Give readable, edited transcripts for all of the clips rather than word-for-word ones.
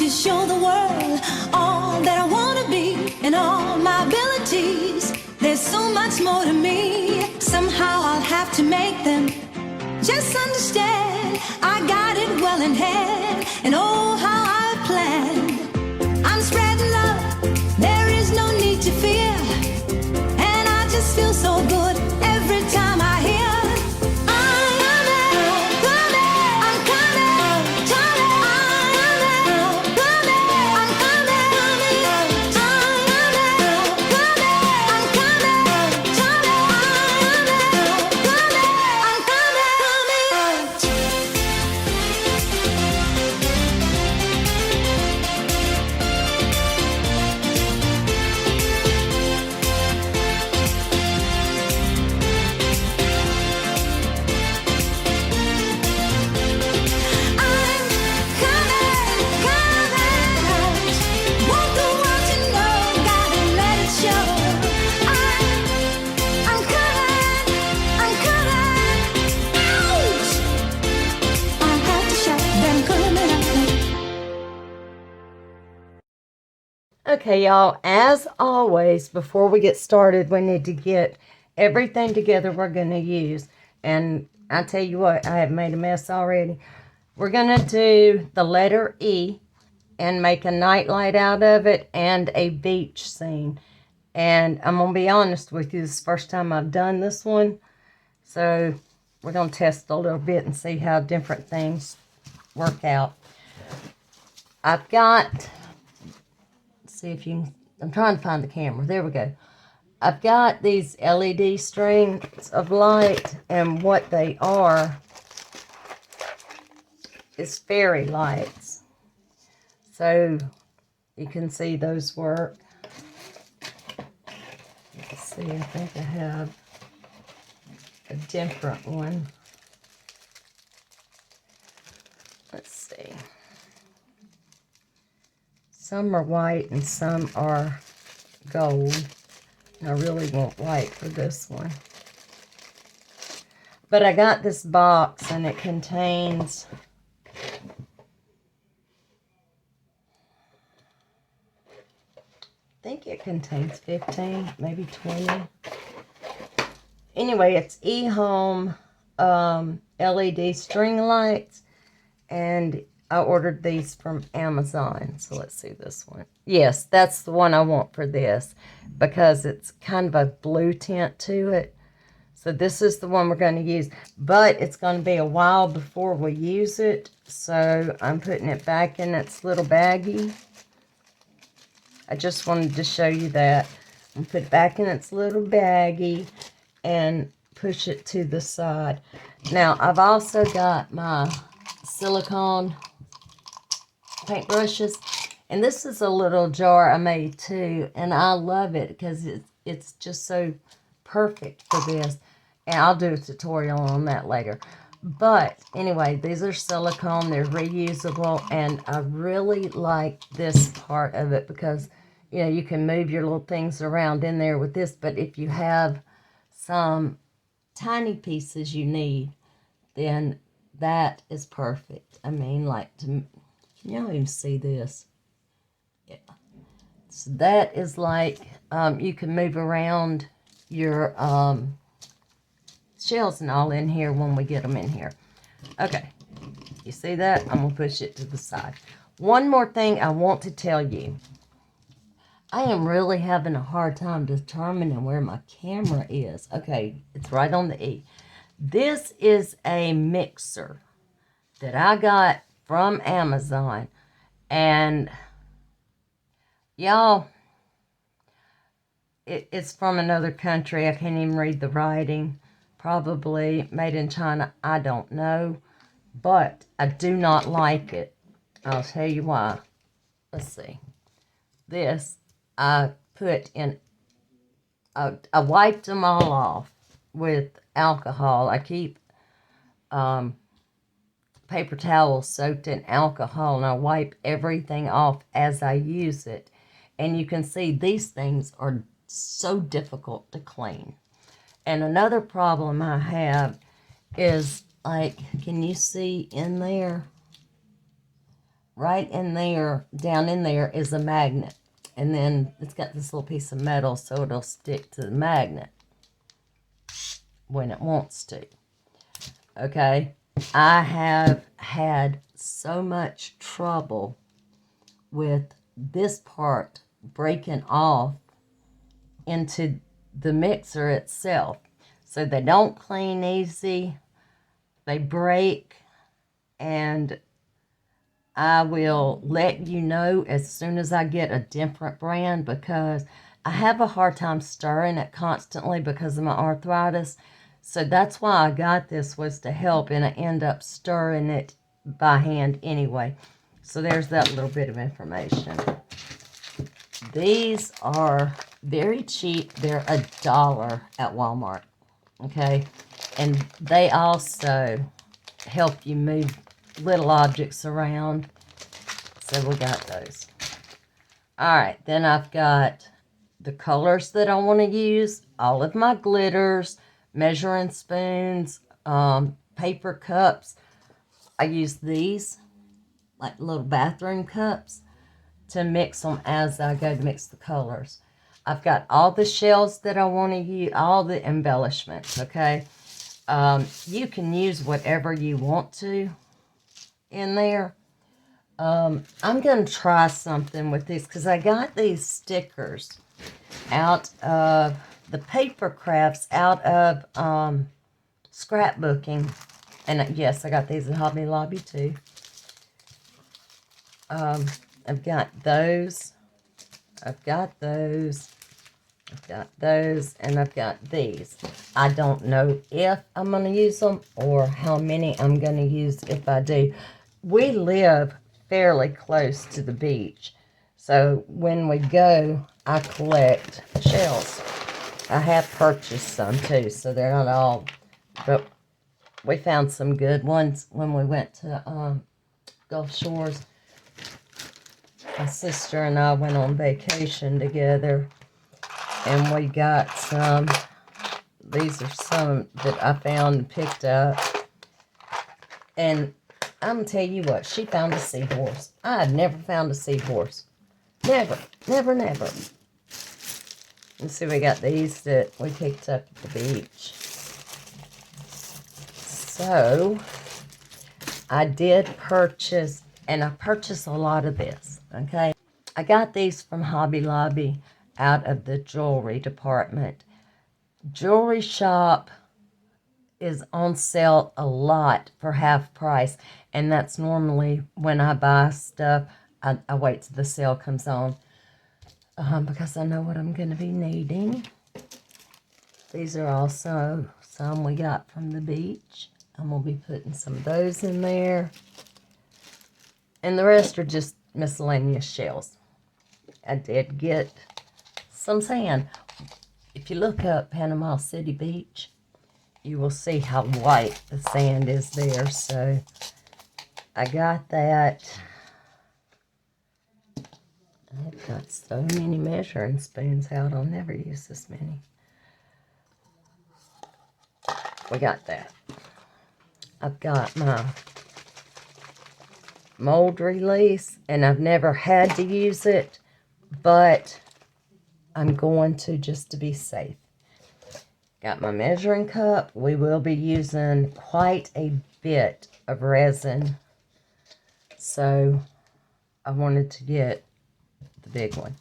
to show the world all that I want to be and all my abilities. There's so much more to me. Somehow I'll have to make them just understand I got it well in hand, and oh, how I planned. I'm spreading love, there is no need to fear, and I just feel so good every time I hear Okay, y'all, as always, before we get started, we need to get everything together we're going to use. And I tell you what, I have made a mess already. We're going to do the letter E and make a nightlight out of it and a beach scene. And I'm going to be honest with you, this is the first time I've done this one. So we're going to test a little bit and see how different things work out. I've got... see if you can, I'm trying to find the camera. There we go. I've got these LED strings of light, and what they are is fairy lights. So you can see those work. Let's see, I think I have a different one. Let's see. Some are white and some are gold. I really want white for this one. But I got this box and it contains I think it contains 15, maybe 20. Anyway, it's eHome LED string lights, and I ordered these from Amazon. So let's see this one. Yes, that's the one I want for this because it's kind of a blue tint to it. So this is the one we're going to use. But it's going to be a while before we use it. So I'm putting it back in its little baggie. I just wanted to show you that. I'm going to put it back in its little baggie and push it to the side. Now, I've also got my silicone paintbrushes, and this is a little jar I made too, and I love it because it's just so perfect for this, and I'll do a tutorial on that later. But anyway, these are silicone, they're reusable, and I really like this part of it because, you know, you can move your little things around in there with this. But if you have some tiny pieces you need, then that is perfect. I mean, like, can y'all even see this? Yeah. So that is like, you can move around your shells and all in here when we get them in here. Okay. You see that? I'm going to push it to the side. One more thing I want to tell you. I am really having a hard time determining where my camera is. Okay, it's right on the E. This is a mixer that I got from Amazon. And y'all, it's from another country. I can't even read the writing. Probably made in China. I don't know. But I do not like it. I'll tell you why. Let's see. This, I put in, I wiped them all off with alcohol. I keep paper towels soaked in alcohol, and I wipe everything off as I use it. And you can see these things are so difficult to clean. And another problem I have is, like, can you see in there? right in there, down in there, is a magnet. And then it's got this little piece of metal so it'll stick to the magnet when it wants to. Okay, I have had so much trouble with this part breaking off into the mixer itself. So they don't clean easy, they break, and I will let you know as soon as I get a different brand, because I have a hard time stirring it constantly because of my arthritis. So that's why I got this, was to help, and I end up stirring it by hand anyway. So there's that little bit of information. These are very cheap. They're $1 at Walmart, okay? And they also help you move little objects around. So we got those. All right, then I've got the colors that I want to use, all of my glitters, measuring spoons, paper cups. I use these, like little bathroom cups, to mix them as I go to mix the colors. I've got all the shells that I want to use, all the embellishments, okay? You can use whatever you want to in there. I'm going to try something with these because I got these stickers out of the paper crafts, out of scrapbooking. And yes, I got these at Hobby Lobby too. I've got those. I've got those. I've got those. And I've got these. I don't know if I'm going to use them or how many I'm going to use if I do. We live fairly close to the beach. So when we go, I collect shells. I have purchased some too, so they're not all, but we found some good ones when we went to Gulf Shores. My sister and I went on vacation together, and we got some. These are some that I found and picked up. And I'm going to tell you what, she found a seahorse. I had never found a seahorse. Never, never, never. Let's see, we got these that we picked up at the beach. So, I did purchase, and I purchased a lot of this, okay? I got these from Hobby Lobby out of the jewelry department. Jewelry shop is on sale a lot for half price, and that's normally when I buy stuff. I wait till the sale comes on because I know what I'm going to be needing. These are also some we got from the beach. I'm going to be putting some of those in there. And the rest are just miscellaneous shells. I did get some sand. If you look up Panama City Beach, you will see how white the sand is there. So I got that. I've got so many measuring spoons out. I'll never use this many. We got that. I've got my mold release, and I've never had to use it, but I'm going to just to be safe. Got my measuring cup. We will be using quite a bit of resin, so I wanted to get the big one.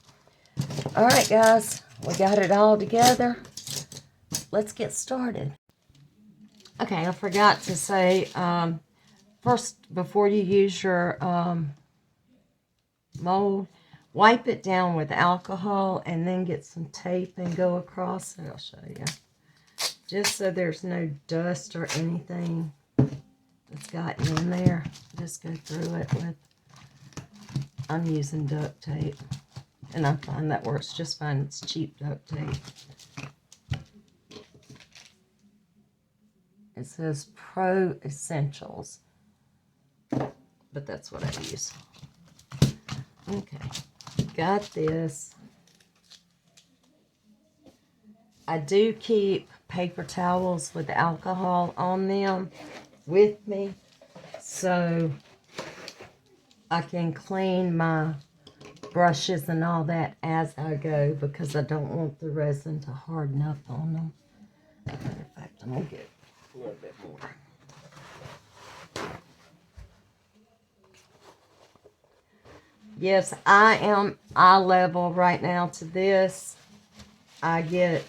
All right, guys, we got it all together. Let's get started. Okay, I forgot to say, first, before you use your mold, wipe it down with alcohol and then get some tape and go across it. I'll show you. Just so there's no dust or anything that's gotten in there. Just go through it with, I'm using duct tape. And I find that works just fine. It's cheap duct tape. It says Pro Essentials, but that's what I use. Okay, got this. I do keep paper towels with alcohol on them with me, so I can clean my brushes and all that as I go because I don't want the resin to harden up on them. Matter of fact, I'm going to get a little bit more. Yes, I am eye level right now to this. I get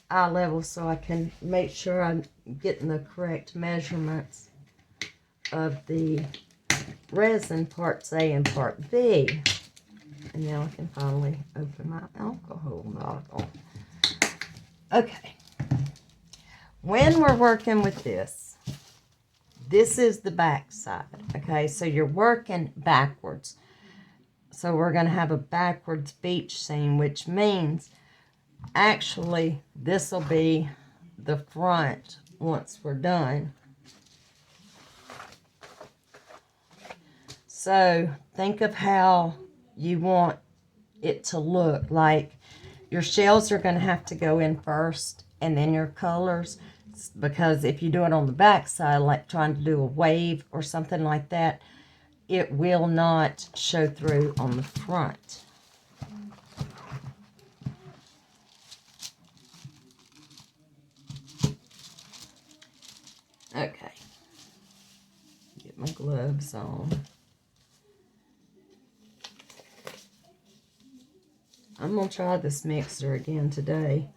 eye level so I can make sure I'm getting the correct measurements of the resin parts A and part B. And now I can finally open my alcohol bottle. Okay. When we're working with this is the back side. Okay, so you're working backwards. So we're going to have a backwards beach scene, which means actually this will be the front once we're done. So think of how you want it to look. Like your shells are going to have to go in first and then your colors, because if you do it on the back side, like trying to do a wave or something like that, it will not show through on the front. Okay, get my gloves on. I'm going to try this mixer again today.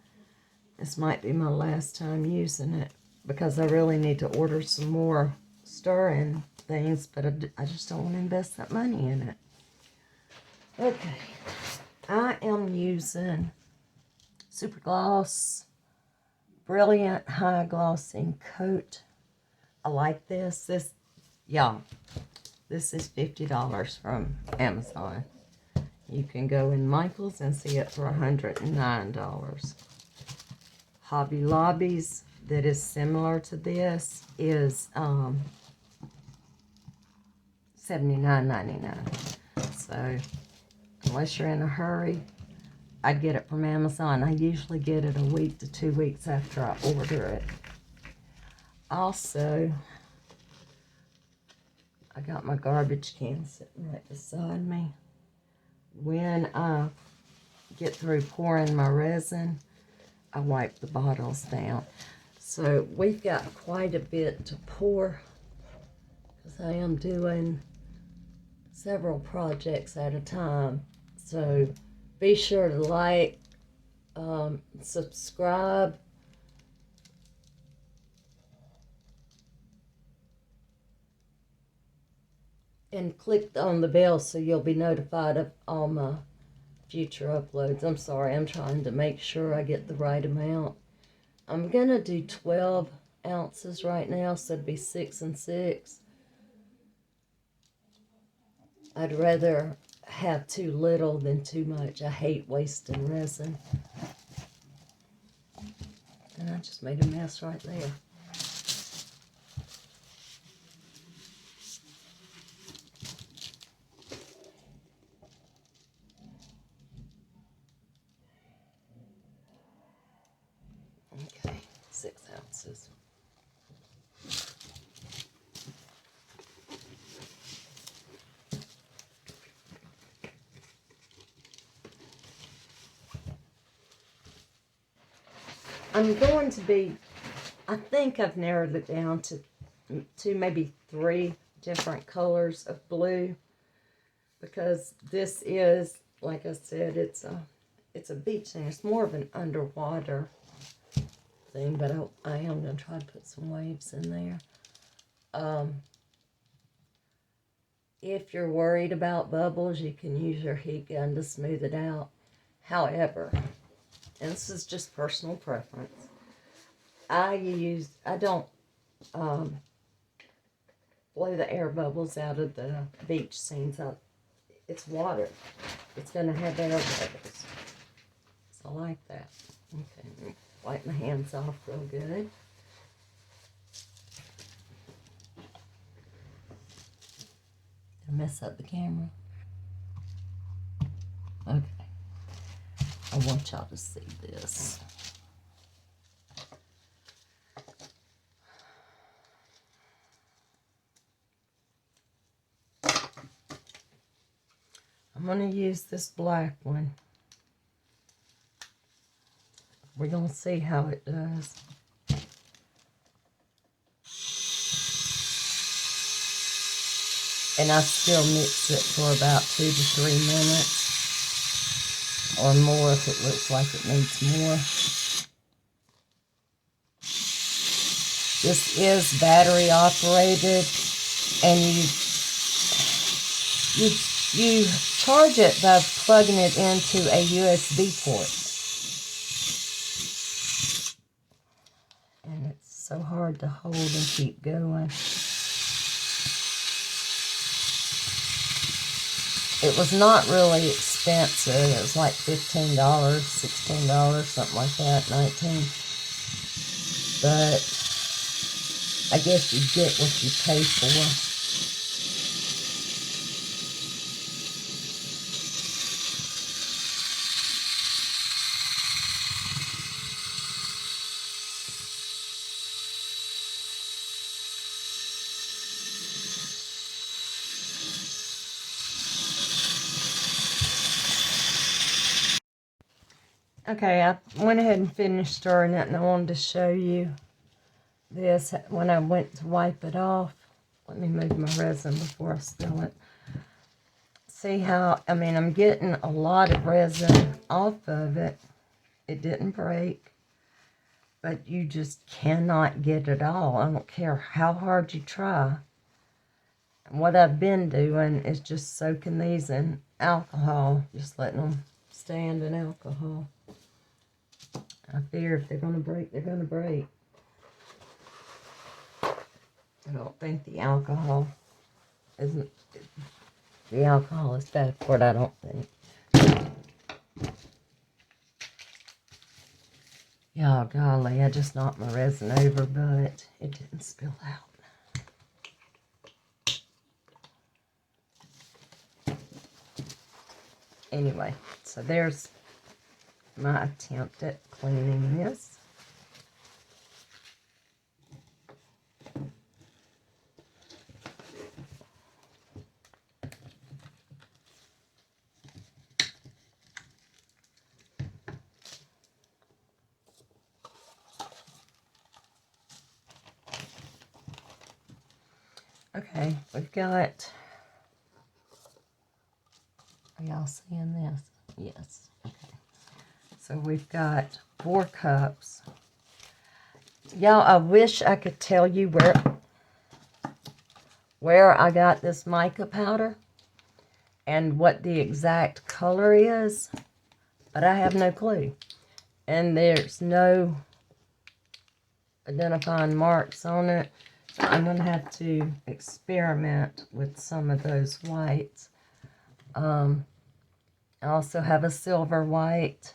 This might be my last time using it because I really need to order some more stirring things, but I just don't want to invest that money in it. Okay, I am using Super Gloss Brilliant High Glossing Coat. I like this. This is $50 from Amazon. You can go in Michael's and see it for $109. Hobby Lobby's that is similar to this is $79.99. So unless you're in a hurry, I'd get it from Amazon. I usually get it a week to 2 weeks after I order it. Also, I got my garbage can sitting right beside me. When I get through pouring my resin, I wipe the bottles down. So we've got quite a bit to pour because I am doing several projects at a time. So be sure to like, subscribe, and click on the bell so you'll be notified of all my future uploads. I'm sorry, I'm trying to make sure I get the right amount. I'm gonna do 12 ounces right now, so it'd be 6 and 6. I'd rather have too little than too much. I hate wasting resin. And I just made a mess right there. Okay, 6 ounces. I'm going to be, I think I've narrowed it down to maybe 3 different colors of blue, because this is, like I said, it's a beach thing. It's more of an underwater thing, but I am going to try to put some waves in there. If you're worried about bubbles, you can use your heat gun to smooth it out. However, and this is just personal preference, I don't blow the air bubbles out of the beach scenes. It's water. It's going to have air bubbles. So I like that. Okay, wipe my hands off real good. Did I mess up the camera? Okay. I want y'all to see this. I'm going to use this black one. We're going to see how it does. And I still mix it for about 2 to 3 minutes. Or more if it looks like it needs more. This is battery operated, and you charge it by plugging it into a USB port. And it's so hard to hold and keep going. It was not really expensive. It was like $15, $16, something like that, $19. But I guess you get what you pay for. Okay, I went ahead and finished stirring it, and I wanted to show you this when I went to wipe it off. Let me move my resin before I spill it. See how, I mean, I'm getting a lot of resin off of it. It didn't break, but you just cannot get it all. I don't care how hard you try. And what I've been doing is just soaking these in alcohol, just letting them stand in alcohol. I fear if they're going to break, they're going to break. I don't think the alcohol is bad for it, I don't think. Yeah, golly, I just knocked my resin over, but it didn't spill out. Anyway, so there's my attempt at cleaning this. Okay, we've got, are y'all seeing this? Yes. Okay. So we've got 4 cups. Y'all, I wish I could tell you where I got this mica powder and what the exact color is, but I have no clue. And there's no identifying marks on it. So I'm going to have to experiment with some of those whites. I also have a silver white.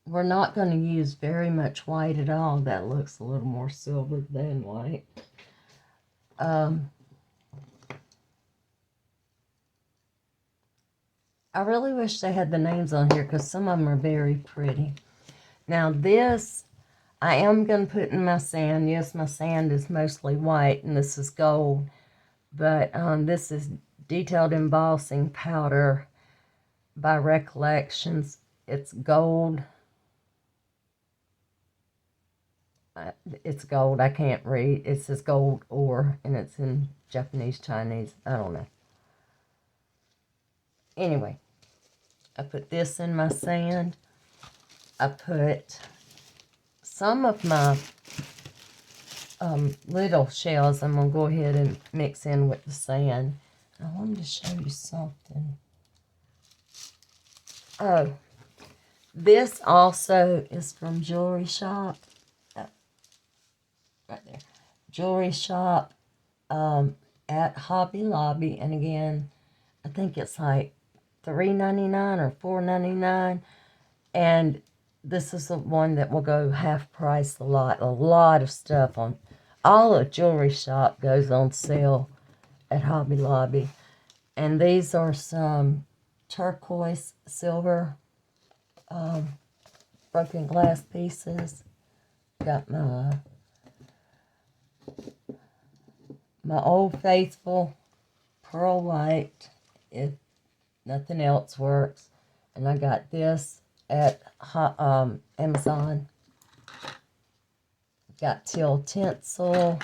We're not going to use very much white at all. That looks a little more silver than white. I really wish they had the names on here because some of them are very pretty. Now this, I am going to put in my sand. Yes, my sand is mostly white and this is gold. But this is detailed embossing powder by Recollections. It's gold. It's gold. I can't read. It says gold ore, and it's in Japanese, Chinese. I don't know. Anyway, I put this in my sand. I put some of my little shells. I'm going to go ahead and mix in with the sand. I wanted to show you something. Oh, this also is from Jewelry Shop. Right there. Jewelry Shop at Hobby Lobby. And again, I think it's like $3.99 or $4.99. And this is the one that will go half price a lot. A lot of stuff on all of Jewelry Shop goes on sale at Hobby Lobby. And these are some turquoise silver broken glass pieces. Got my Old Faithful pearl white if nothing else works. And I got this at Amazon. Got teal tinsel.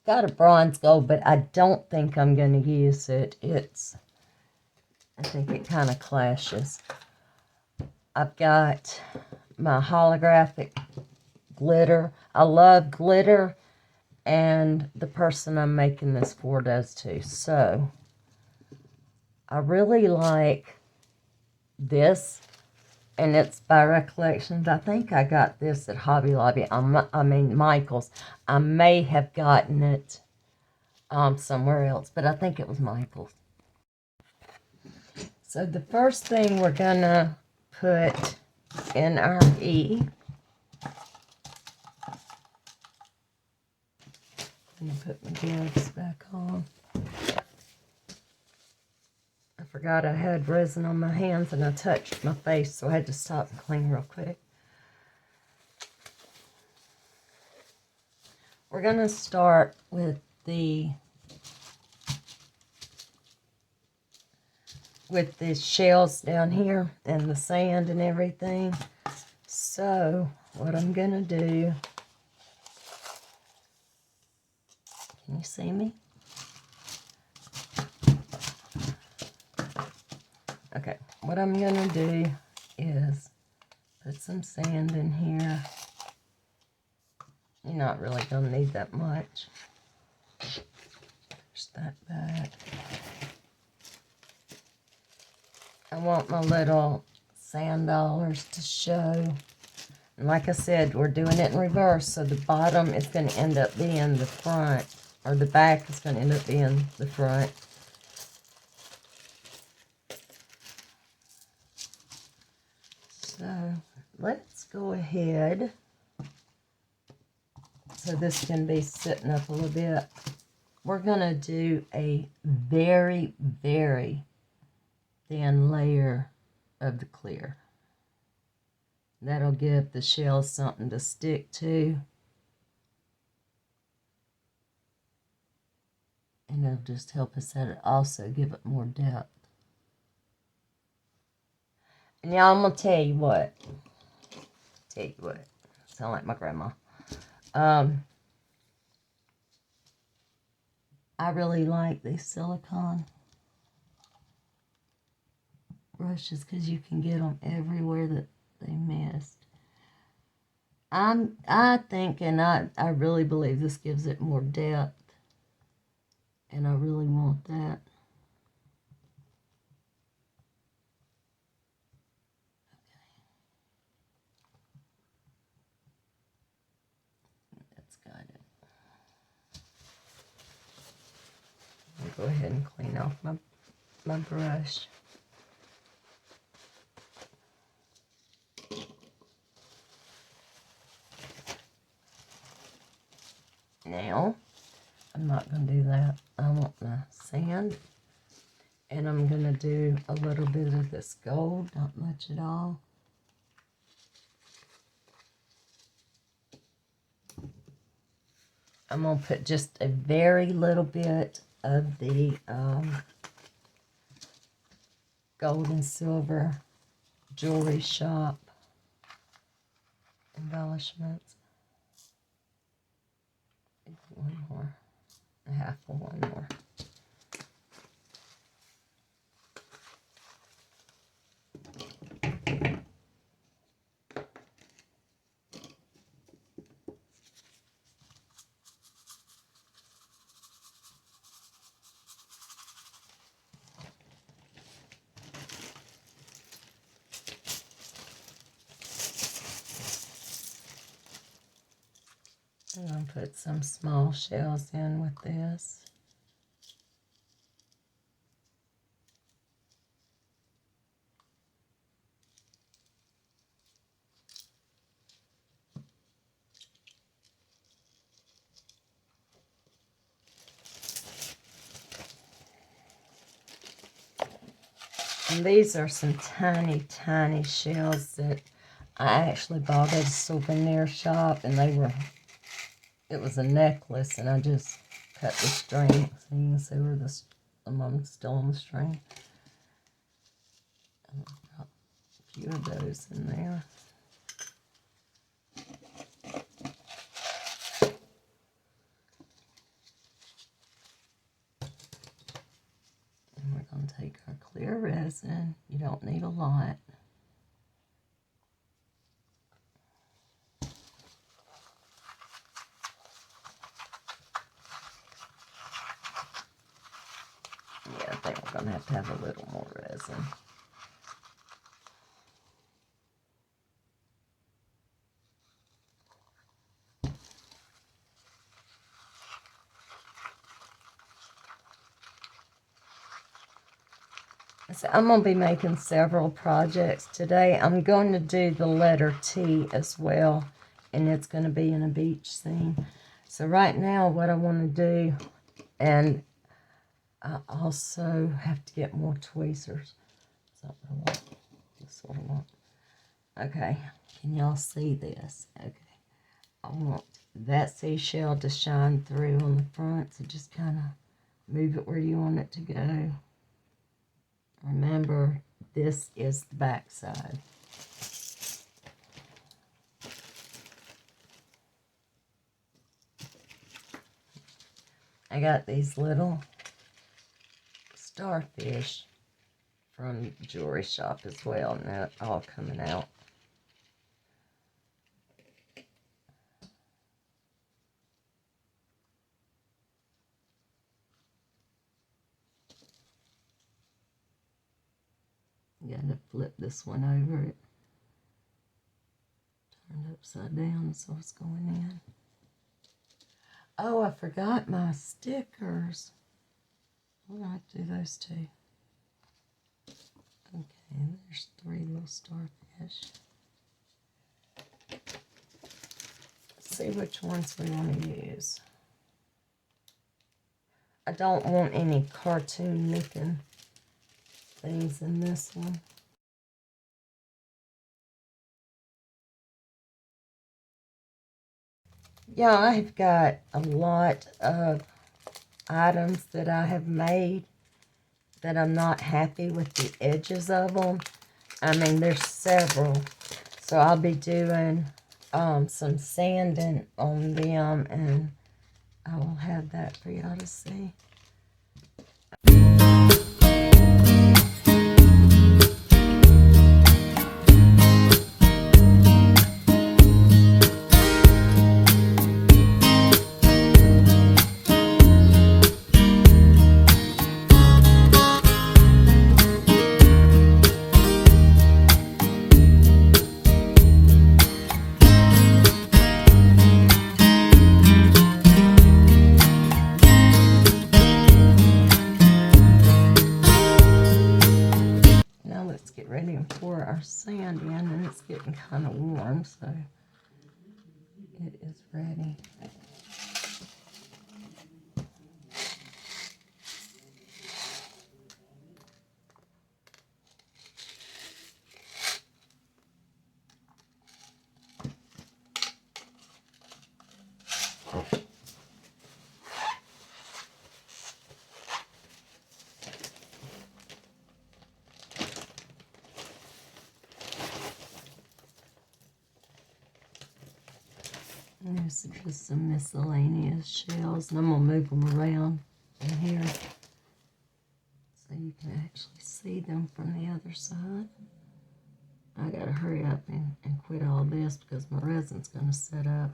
Got a bronze gold, but I don't think I'm going to use it. I think it kind of clashes. I've got my holographic glitter. I love glitter, and the person I'm making this for does too. So, I really like this, and it's by Recollections. I think I got this at Hobby Lobby. I mean, Michael's. I may have gotten it somewhere else, but I think it was Michael's. So the first thing we're gonna put in our E. I'm gonna put my gloves back on. I forgot I had resin on my hands and I touched my face, so I had to stop and clean real quick. We're gonna start with the shells down here and the sand and everything. So what I'm gonna do, can you see me? Okay, what I'm gonna do is put some sand in here. You're not really gonna need that much. Push that back. I want my little sand dollars to show. And like I said, we're doing it in reverse, so the bottom is going to end up being the front, or the back is going to end up being the front. So let's go ahead. So this can be sitting up a little bit. We're going to do a very, very thin layer of the clear. That'll give the shell something to stick to. And it'll just help us also give it more depth. And y'all, I'm going to tell you what. Sound like my grandma. I really like these silicone brushes because you can get them everywhere that they missed. I think, and I really believe this gives it more depth, and I really want that. Okay. That's got it. I'll go ahead and clean off my brush. Now, I'm not going to do that. I want the sand. And I'm going to do a little bit of this gold, not much at all. I'm going to put just a very little bit of the gold and silver jewelry shop embellishments. One more, a half of one more. I'm going to put some small shells in with this. And these are some tiny, tiny shells that I actually bought at a souvenir shop, and it was a necklace, and I just cut the string so you can see where I'm still on the string. And I've got a few of those in there. And we're going to take our clear resin. You don't need a lot. Yeah, I think we're going to have a little more resin. So I'm going to be making several projects today. I'm going to do the letter T as well, and it's going to be in a beach scene. So right now what I want to do, and I also have to get more tweezers. Is that what I want? That's what I want. Okay, can y'all see this? Okay, I want that seashell to shine through on the front, so just kind of move it where you want it to go. Remember, this is the back side. I got these little starfish from jewelry shop as well, and they're all coming out. You got to flip this one over. It turned upside down, so it's going in. Oh, I forgot my stickers. What do I do those two? Okay, there's 3 little starfish. Let's see which ones we want to use. I don't want any cartoon looking things in this one. Yeah, I've got a lot of items that I have made that I'm not happy with the edges of them. I mean, there's several. So I'll be doing some sanding on them, and I will have that for y'all to see. Ready and pour our sand in, and it's getting kind of warm, so it is ready. And there's just some miscellaneous shells, and I'm going to move them around in here so you can actually see them from the other side. I got to hurry up and quit all this because my resin's going to set up.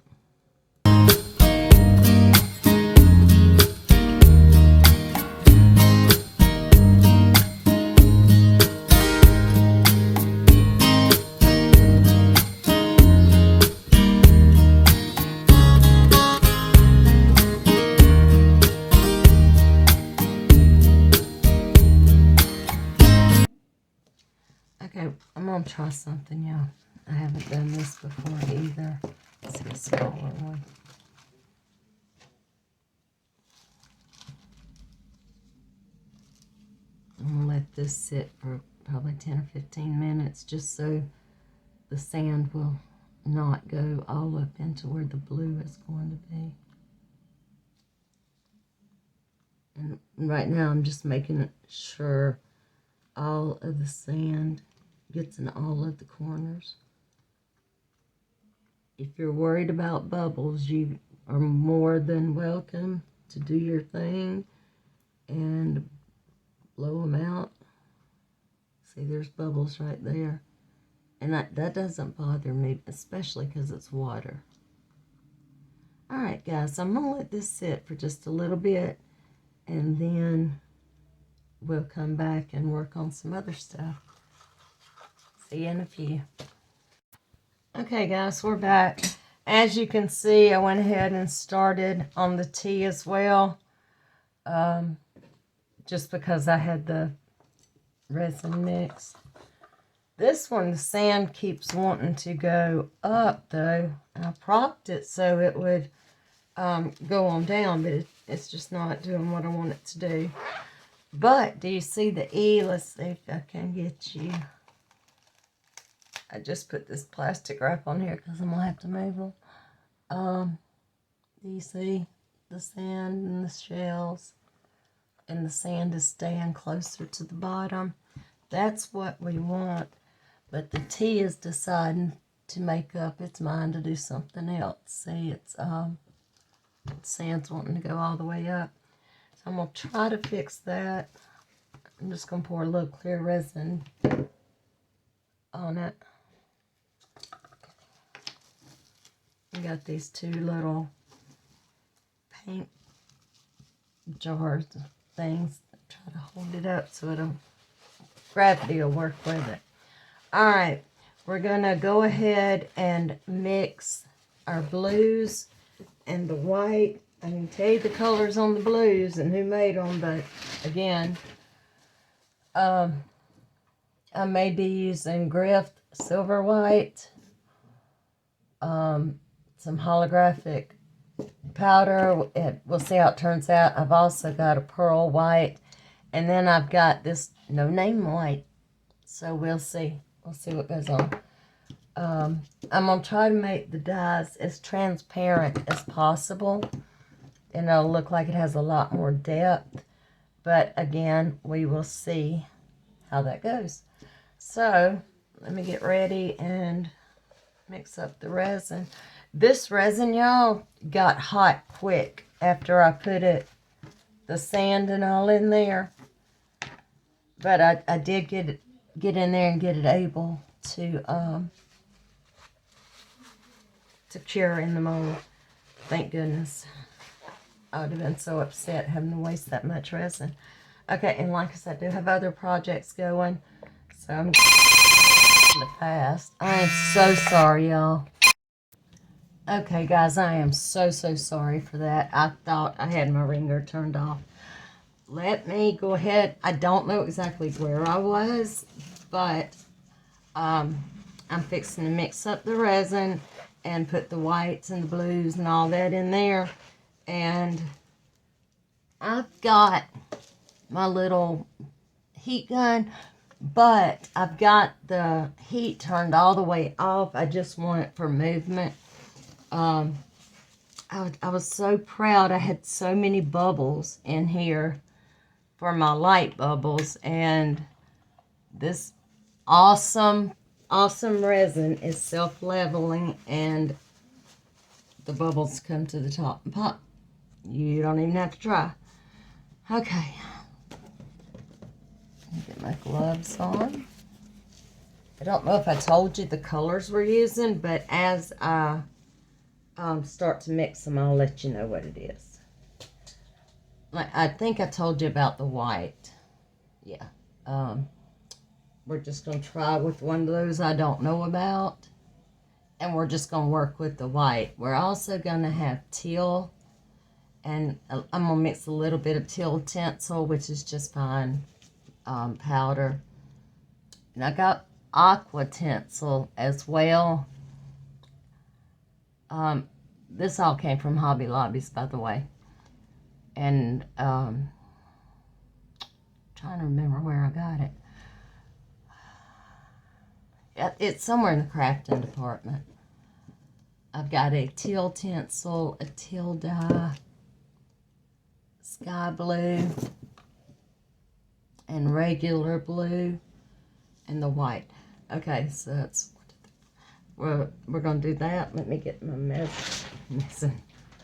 Okay, I'm going to try something, y'all. I haven't done this before either. Let's see a smaller one. I'm going to let this sit for probably 10 or 15 minutes just so the sand will not go all up into where the blue is going to be. And right now I'm just making sure all of the sand gets in all of the corners. If you're worried about bubbles, you are more than welcome to do your thing and blow them out. See, there's bubbles right there. And that doesn't bother me, especially because it's water. Alright guys, I'm going to let this sit for just a little bit, and then we'll come back and work on some other stuff. See you in a few. Okay guys, we're back. As you can see, I went ahead and started on the tea as well. Just because I had the resin mix. This one, the sand keeps wanting to go up though. I propped it so it would go on down, but it's just not doing what I want it to do. But do you see the E? Let's see if I can get you. I just put this plastic wrap on here because I'm going to have to move them. Do you see the sand and the shells? And the sand is staying closer to the bottom. That's what we want. But the tea is deciding to make up its mind to do something else. See, it's sand's wanting to go all the way up. So I'm going to try to fix that. I'm just going to pour a little clear resin on it. I got these two little paint jars things. Try to hold it up so gravity will work with it. Alright, we're going to go ahead and mix our blues and the white. I can tell you the colors on the blues and who made them, but again, I may be using Grift Silver White, some holographic powder. We'll see how it turns out. I've also got a pearl white, and then I've got this no name white. So we'll see. We'll see what goes on. I'm going to try to make the dyes as transparent as possible, and it'll look like it has a lot more depth. But again, we will see how that goes. So let me get ready and mix up the resin. This resin, y'all, got hot quick after I put the sand and all in there. But I did get in there and get it able to cure in the mold. Thank goodness. I would have been so upset having to waste that much resin. Okay, and like I said, I do have other projects going, so I'm going fast. I am so sorry, y'all. Okay, guys, I am so sorry for that. I thought I had my ringer turned off. Let me go ahead. I don't know exactly where I was, but I'm fixing to mix up the resin and put the whites and the blues and all that in there. And I've got my little heat gun, but I've got the heat turned all the way off. I just want it for movement. I was so proud. I had so many bubbles in here for my light bubbles, and this awesome resin is self-leveling, and the bubbles come to the top and pop. You don't even have to try. Okay. Let me get my gloves on. I don't know if I told you the colors we're using, but as I start to mix them, I'll let you know what it is. Like, I think I told you about the white. Yeah. We're just going to try with one of those I don't know about. And we're just going to work with the white. We're also going to have teal. And I'm going to mix a little bit of teal tinsel, which is just fine powder. And I got aqua tinsel as well. This all came from Hobby Lobbies, by the way. And trying to remember where I got it. It's somewhere in the crafting department. I've got a teal tinsel, a teal dye, sky blue, and regular blue, and the white. Okay, so that's, we're going to do that. Let me get my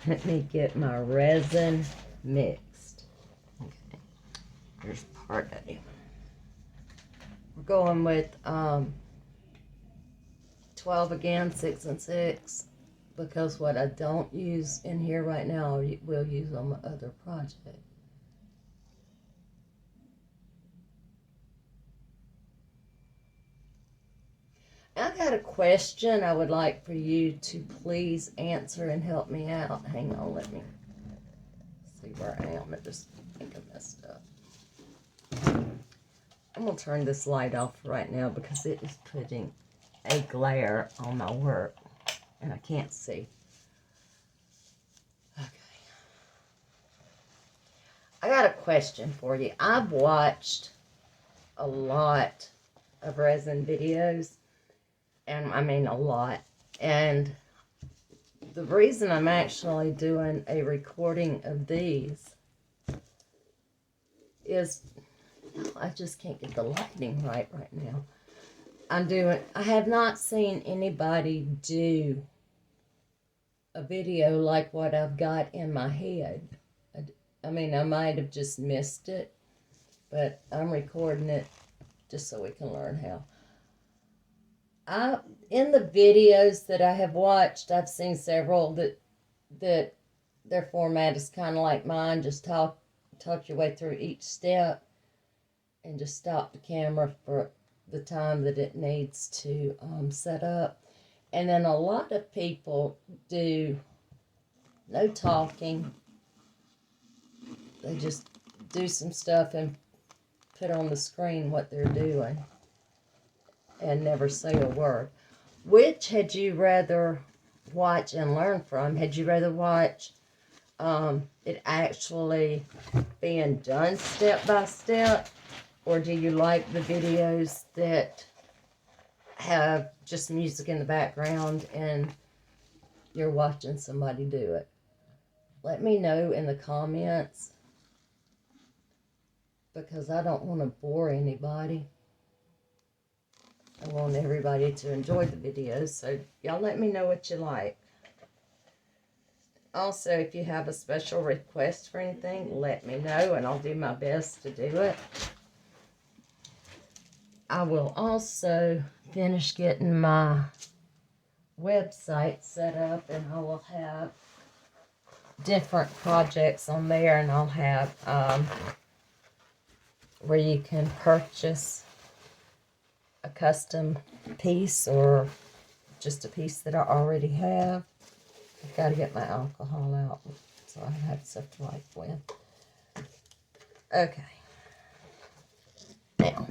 let me get my resin mixed. Okay, here's part A. We're going with 12 again, 6 and 6, because what I don't use in here right now, we'll use on my other project. I got a question I would like for you to please answer and help me out. Hang on, let me see where I am. I just think I messed up. I'm going to turn this light off right now because it is putting a glare on my work and I can't see. Okay. I got a question for you. I've watched a lot of resin videos, and I mean a lot. And the reason I'm actually doing a recording of these is I just can't get the lighting right now. I have not seen anybody do a video like what I've got in my head. I mean, I might have just missed it, but I'm recording it just so we can learn how. In the videos that I have watched, I've seen several that their format is kind of like mine. Just talk your way through each step and just stop the camera for the time that it needs to set up. And then a lot of people do no talking. They just do some stuff and put on the screen what they're doing and never say a word. Which had you rather watch and learn from? Had you rather watch it actually being done step by step? Or do you like the videos that have just music in the background and you're watching somebody do it? Let me know in the comments, because I don't want to bore anybody. I want everybody to enjoy the videos, so y'all let me know what you like. Also, if you have a special request for anything, let me know and I'll do my best to do it. I will also finish getting my website set up, and I will have different projects on there, and I'll have where you can purchase a custom piece or just a piece that I already have. I've got to get my alcohol out so I have stuff to wipe with. Okay. Now,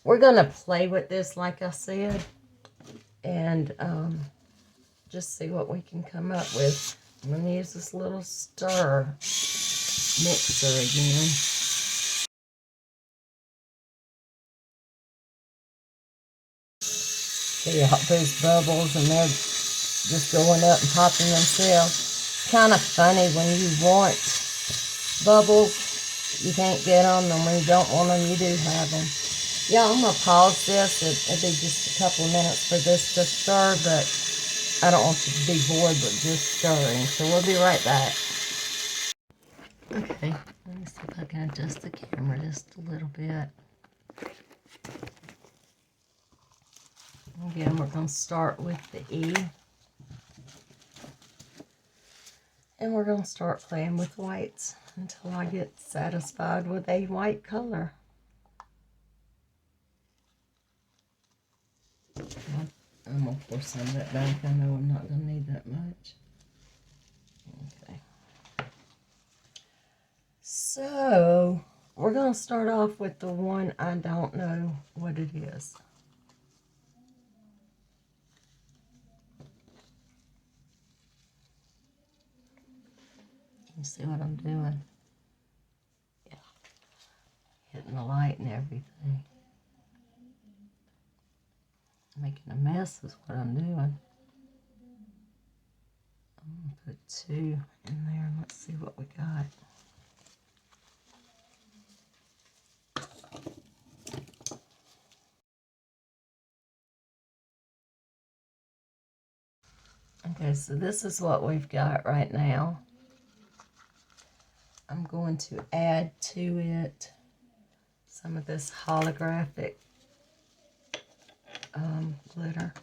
we're going to play with this, like I said, and just see what we can come up with. I'm going to use this little stir mixer again. See all those bubbles, and they're just going up and popping themselves. Kind of funny when you want bubbles, you can't get them, and when you don't want them, you do have them. Yeah, I'm going to pause this. It'll be just a couple of minutes for this to stir, but I don't want you to be bored with just stirring. So we'll be right back. Okay, let me see if I can adjust the camera just a little bit. Again, we're going to start with the E. And we're going to start playing with whites until I get satisfied with a white color. I'm going to pour some of that back. I know I'm not going to need that much. Okay. So, we're going to start off with the one I don't know what it is. You see what I'm doing? Yeah. Hitting the light and everything. Making a mess is what I'm doing. Put 2 in there and let's see what we got. Okay, so this is what we've got right now. I'm going to add to it some of this holographic glitter.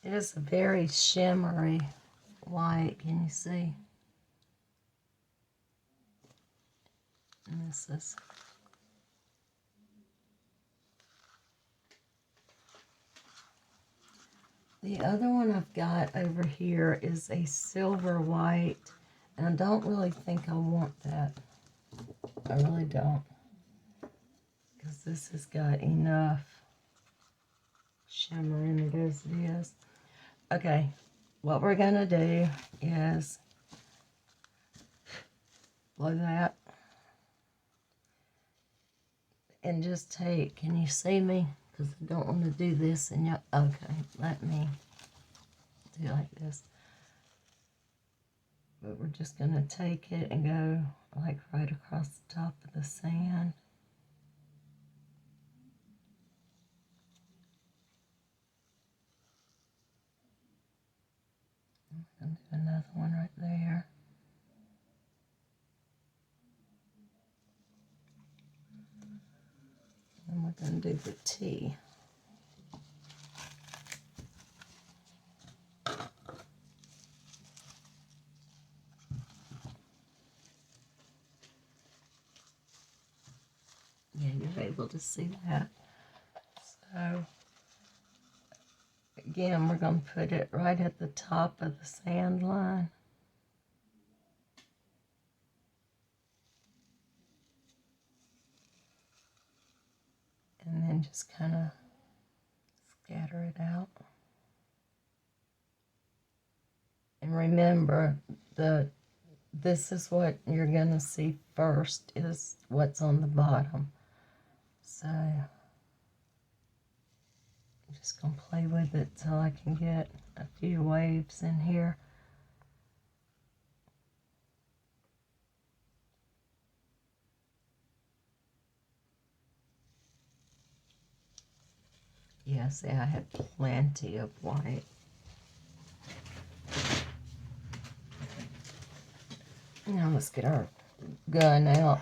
It is a very shimmery white, can you see? And this is the other one I've got over here is a silver white, and I don't really think I want that. I really don't, because this has got enough shimmer in it as it is. Okay, what we're gonna do is blow that and just take, can you see me? Because I don't want to do this and you, okay, let me do like this. But we're just gonna take it and go like right across the top of the sand. And do another one right there. And we're going to do the T. Yeah, you're able to see that. So, again, we're going to put it right at the top of the sand line. And then just kind of scatter it out. And remember, this is what you're going to see first, is what's on the bottom. So, I'm just going to play with it till I can get a few waves in here. Yeah, see, I have plenty of white. Now let's get our gun out.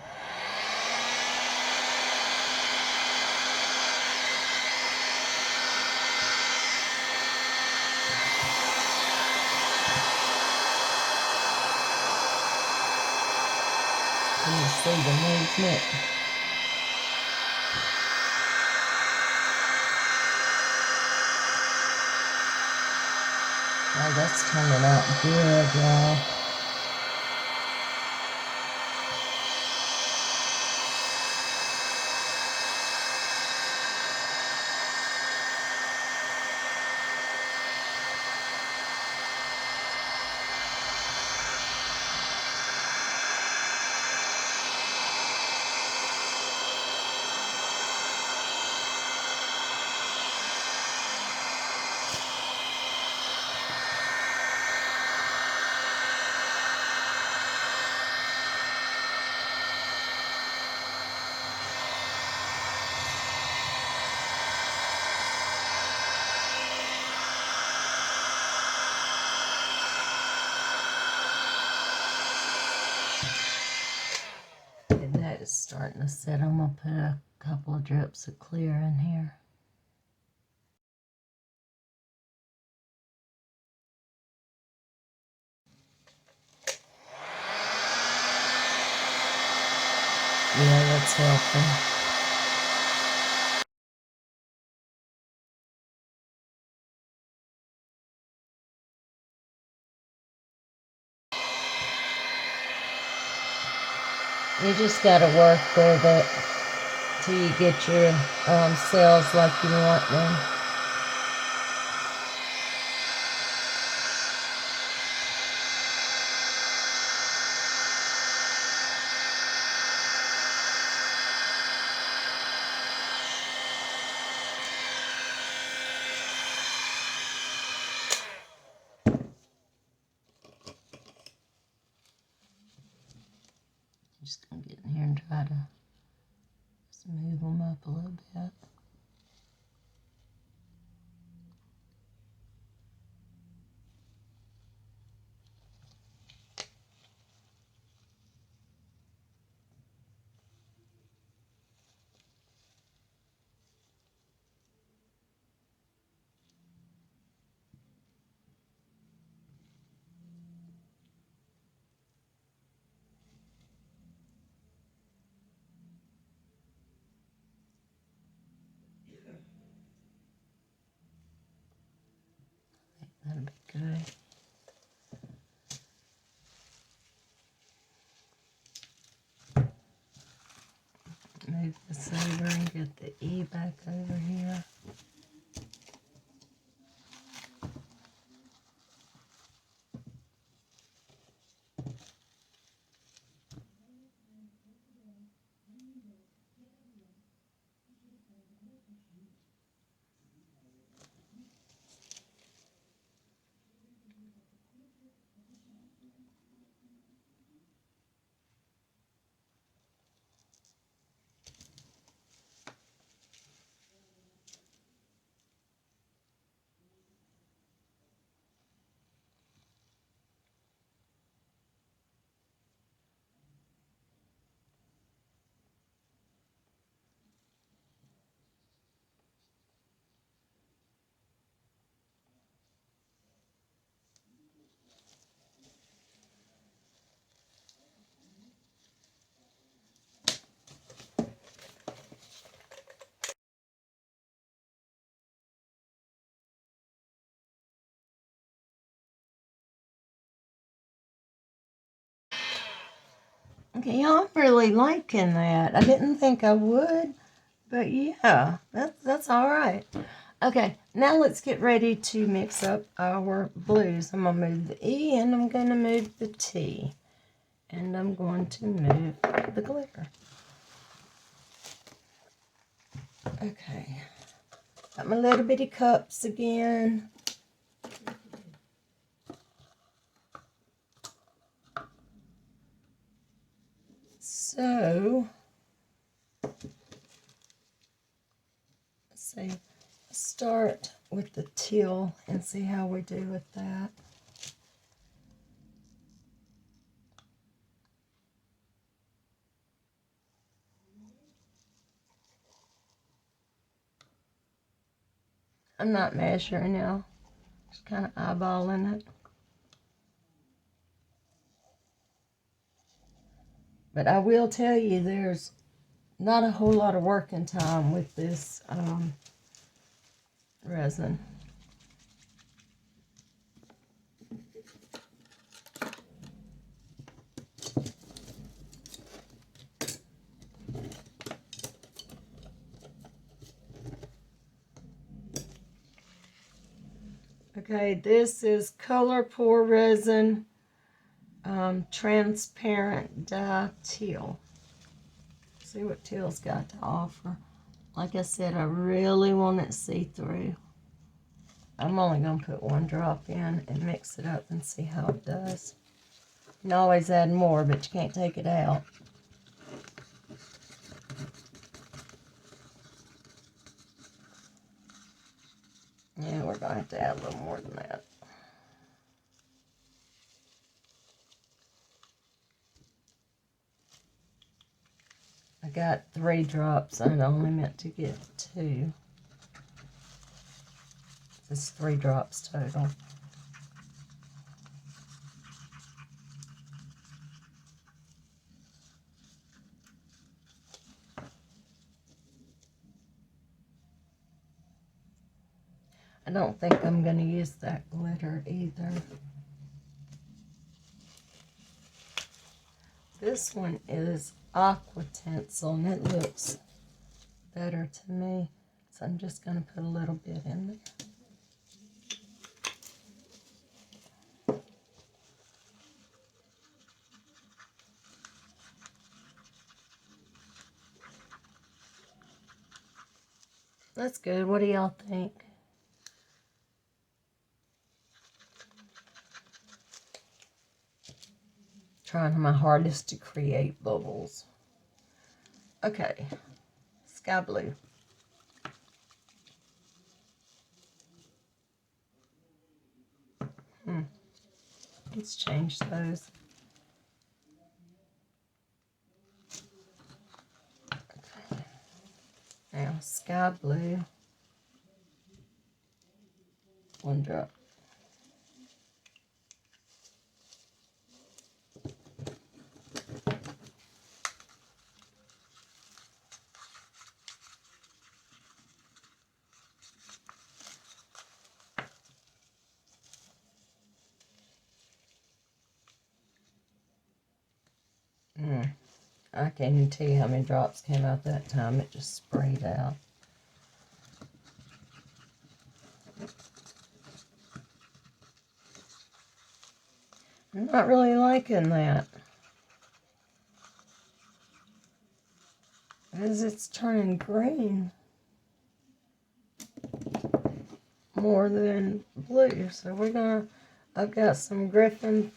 Can you see the movement? Oh, that's turning out good, y'all. And that is starting to set. I'm going to put a couple of drips of clear in here. Yeah, that's helping. You just got to work with it till you get your cells like you want them. Just gonna get in here and try to just move them up a little bit. That'll be good. Move this over and get the E back over here. Okay, y'all, I'm really liking that. I didn't think I would, but yeah, that's all right. Okay, now let's get ready to mix up our blues. I'm going to move the E and I'm going to move the T. And I'm going to move the glitter. Okay, got my little bitty cups again. So, let's see, start with the teal and see how we do with that. I'm not measuring now, just kind of eyeballing it. But I will tell you, there's not a whole lot of working time with this resin. Okay, this is Color Pour Resin Transparent Dye Teal. See what teal's got to offer. Like I said, I really want it see-through. I'm only going to put one drop in and mix it up and see how it does. You can always add more, but you can't take it out. Yeah, we're going to have to add a little more than that. I got 3 drops. I only meant to get 2. It's 3 drops total. I don't think I'm going to use that glitter either. This one is aqua tinsel and it looks better to me. So I'm just going to put a little bit in there. That's good. What do y'all think? Trying my hardest to create bubbles. Okay, sky blue. Let's change those. Okay. Now, sky blue. One drop. I can't even tell you how many drops came out that time. It just sprayed out. I'm not really liking that, because it's turning green more than blue. So we're gonna, I've got some Griffin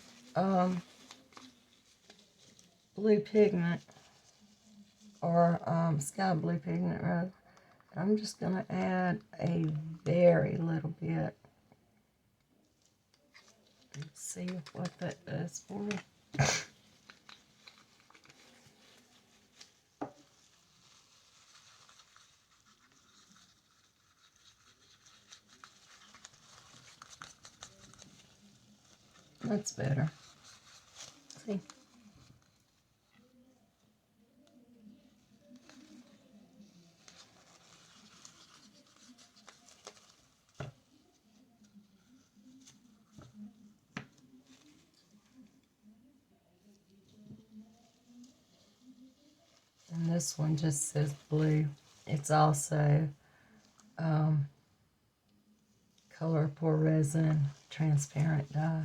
blue pigment, or sky blue pigment rather. I'm just gonna add a very little bit. Let's see what that does for me. That's better. See? And this one just says blue. It's also colorful resin, transparent dye.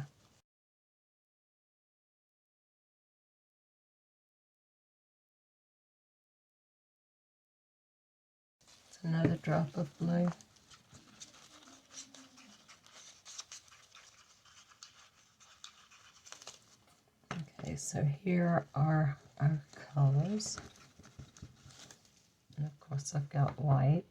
It's another drop of blue. Okay, so here are our colors. And of course I've got white.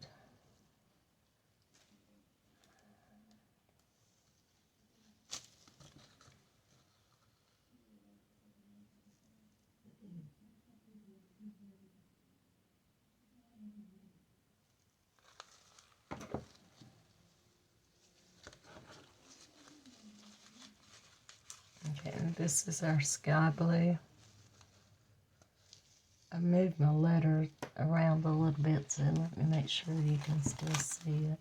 Okay, and this is our sky blue. I moved my letter around a little bit, so let me make sure you can still see it.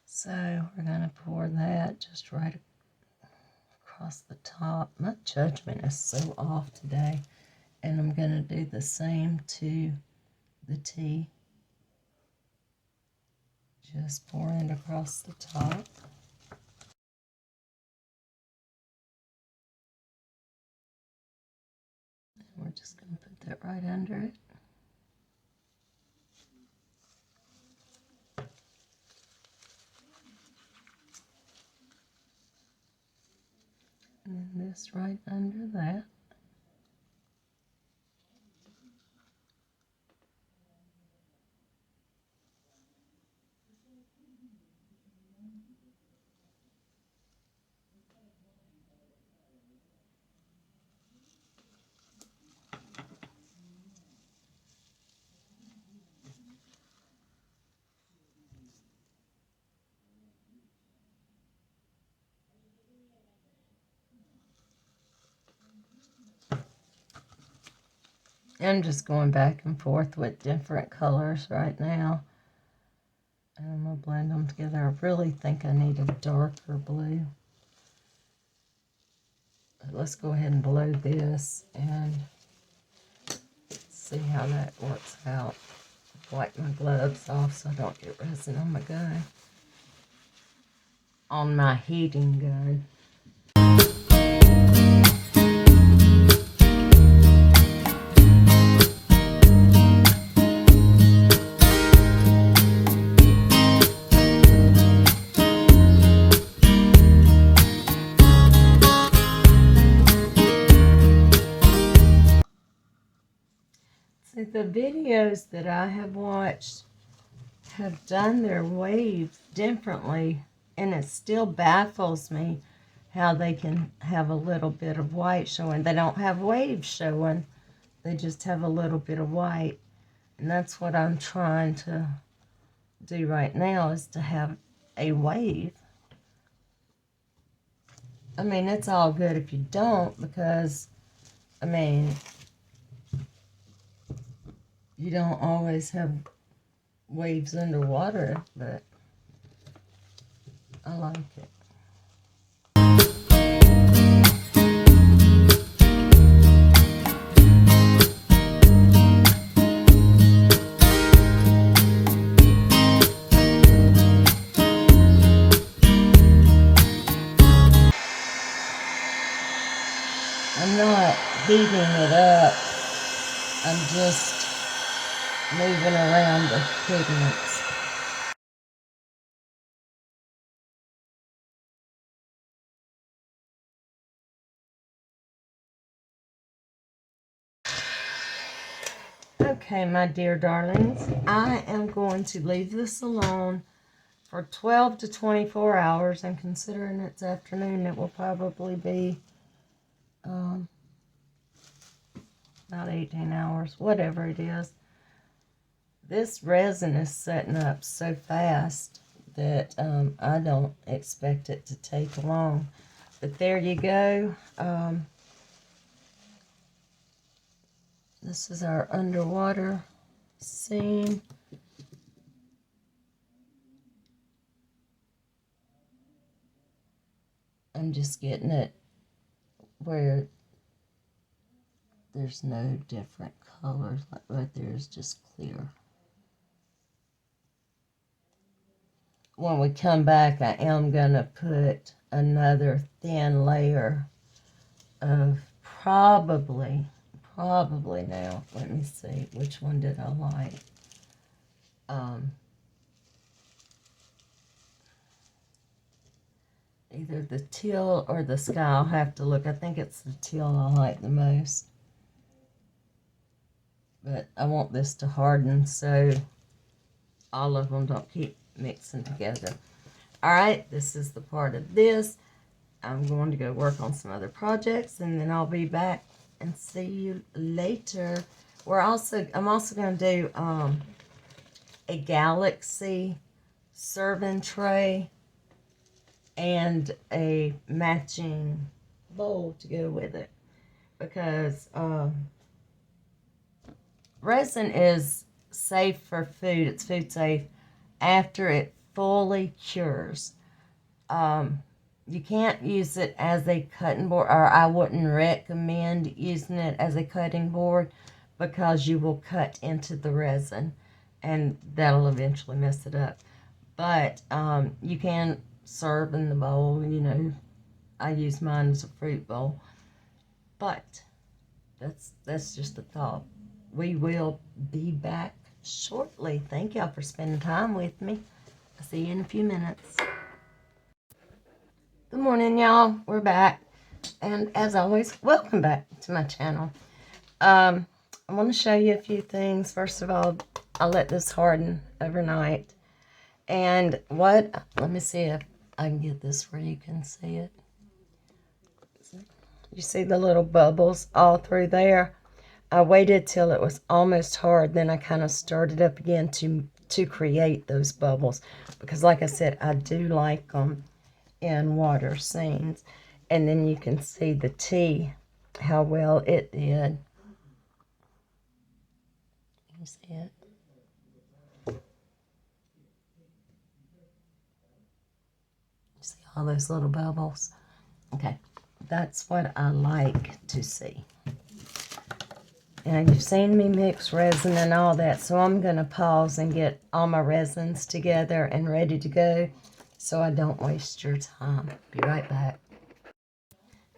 So we're going to pour that just right across the top. My judgment is so off today, and I'm going to do the same to the T. Just pouring it across the top. And we're just going to put that right under it. And then this right under that. I'm just going back and forth with different colors right now. And I'm going to blend them together. I really think I need a darker blue. But let's go ahead and blow this and see how that works out. Wipe my gloves off so I don't get resin on my gun. On my heating gun. the videos that I have watched have done their waves differently, and it still baffles me how they can have a little bit of white showing. They don't have waves showing, they just have a little bit of white. And that's what I'm trying to do right now, is to have a wave. I mean, it's all good if you don't, because, I mean, you don't always have waves underwater, but I like it. I'm not heating it up, I'm just moving around the pigments. Okay, my dear darlings, I am going to leave this alone for 12 to 24 hours, and considering it's afternoon, it will probably be about 18 hours, whatever it is. This resin is setting up so fast that I don't expect it to take long. But there you go. This is our underwater scene. I'm just getting it where there's no different colors. Like right there is just clear. When we come back, I am going to put another thin layer of probably now, let me see, which one did I like? Either the teal or the sky. I'll have to look. I think it's the teal I like the most. But I want this to harden so all of them don't keep mixing together. Alright, this is the part of this. I'm going to go work on some other projects, and then I'll be back and see you later. I'm also going to do a galaxy serving tray and a matching bowl to go with it, because resin is safe for food. It's food safe after it fully cures. You can't use it as a cutting board, or I wouldn't recommend using it as a cutting board, because you will cut into the resin and that'll eventually mess it up. But you can serve in the bowl, you know. I use mine as a fruit bowl. But that's just a thought. We will be back shortly. Thank y'all for spending time with me. I'll see you in a few minutes. Good morning, y'all. We're back. And as always, welcome back to my channel. I want to show you a few things. First of all, I let this harden overnight. And let me see if I can get this where you can see it. You see the little bubbles all through there? I waited till it was almost hard, then I kind of stirred it up again to create those bubbles. Because like I said, I do like them in water scenes. And then you can see the tea, how well it did. You see it? You see all those little bubbles? Okay, that's what I like to see. And you've seen me mix resin and all that, so I'm going to pause and get all my resins together and ready to go so I don't waste your time. Be right back.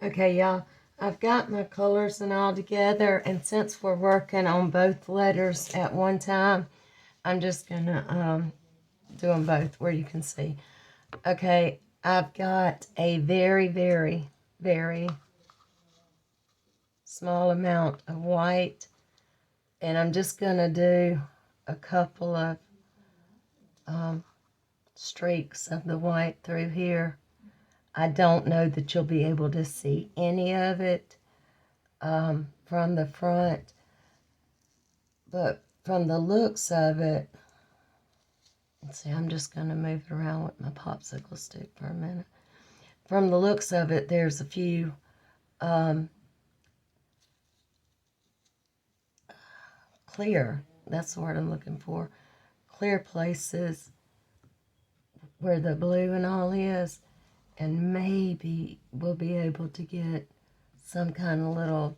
Okay, y'all, I've got my colors and all together, and since we're working on both letters at one time, I'm just going to do them both where you can see. Okay, I've got a very, very, very small amount of white And I'm just going to do a couple of streaks of the white through here. I don't know that you'll be able to see any of it from the front, but from the looks of it, let's see, I'm just going to move it around with my popsicle stick for a minute. From the looks of it, there's a few clear, that's the word I'm looking for, clear places where the blue and all is, and maybe we'll be able to get some kind of little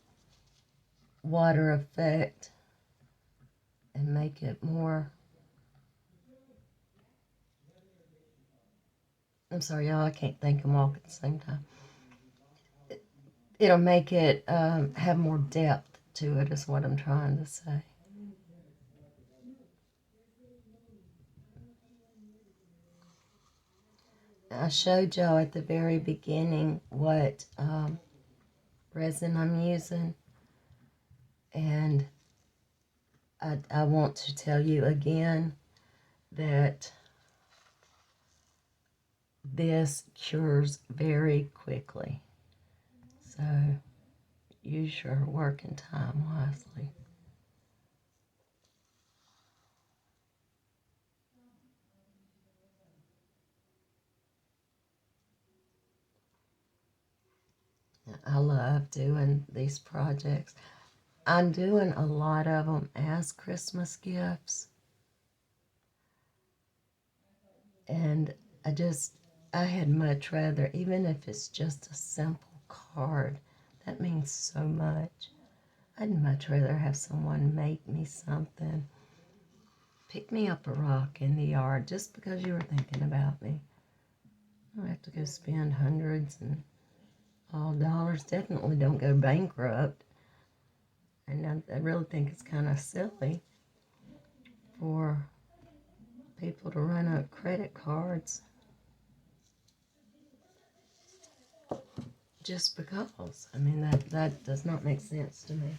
water effect and make it more, I'm sorry y'all, I can't think and walk at the same time. It'll make it have more depth to it is what I'm trying to say. I showed y'all at the very beginning what resin I'm using, and I want to tell you again that this cures very quickly, so use your working time wisely. I love doing these projects. I'm doing a lot of them as Christmas gifts. And I had much rather, even if it's just a simple card, that means so much. I'd much rather have someone make me something. Pick me up a rock in the yard just because you were thinking about me. I don't have to go spend hundreds and all dollars. Definitely don't go bankrupt. And I really think it's kind of silly for people to run up credit cards just because. I mean, that does not make sense to me.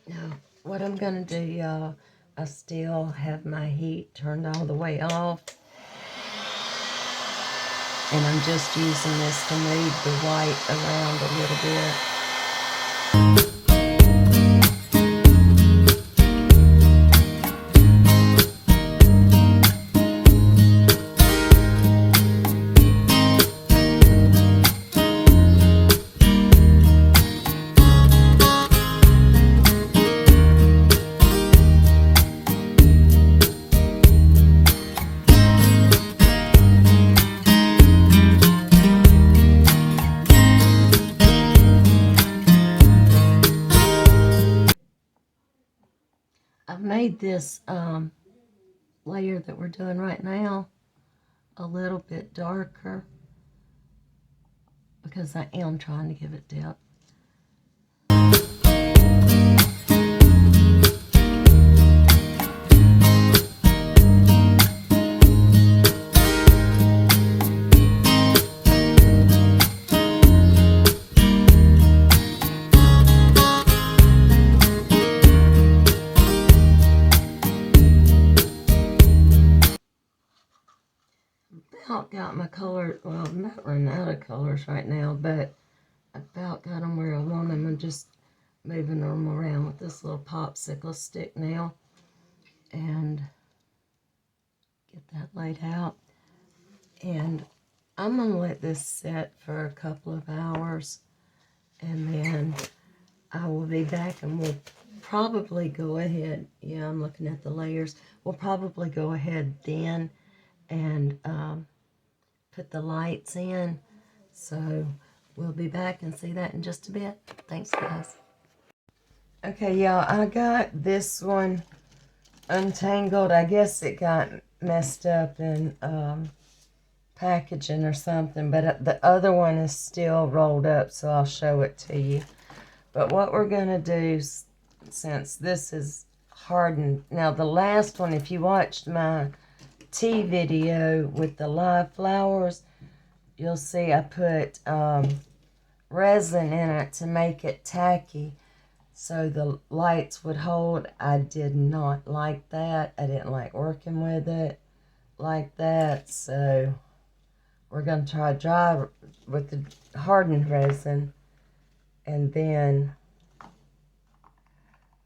Now, what I'm going to do, y'all, I still have my heat turned all the way off. And I'm just using this to move the white around a little bit. I've made this layer that we're doing right now a little bit darker because I am trying to give it depth. About got my color, well, I'm not running out of colors right now, but about got them where I want them. I'm just moving them around with this little popsicle stick now and get that laid out. And I'm going to let this set for a couple of hours, and then I will be back and we'll probably go ahead. Yeah, I'm looking at the layers. We'll probably go ahead then and put the lights in. So we'll be back and see that in just a bit. Thanks, guys. Okay, y'all, I got this one untangled. I guess it got messed up in packaging or something, but the other one is still rolled up, so I'll show it to you. But what we're going to do, since this is hardened, now the last one, if you watched my tea video with the live flowers, you'll see I put resin in it to make it tacky. so the lights would hold. I did not like that. I didn't like working with it like that, so we're going to try dry with the hardened resin, and then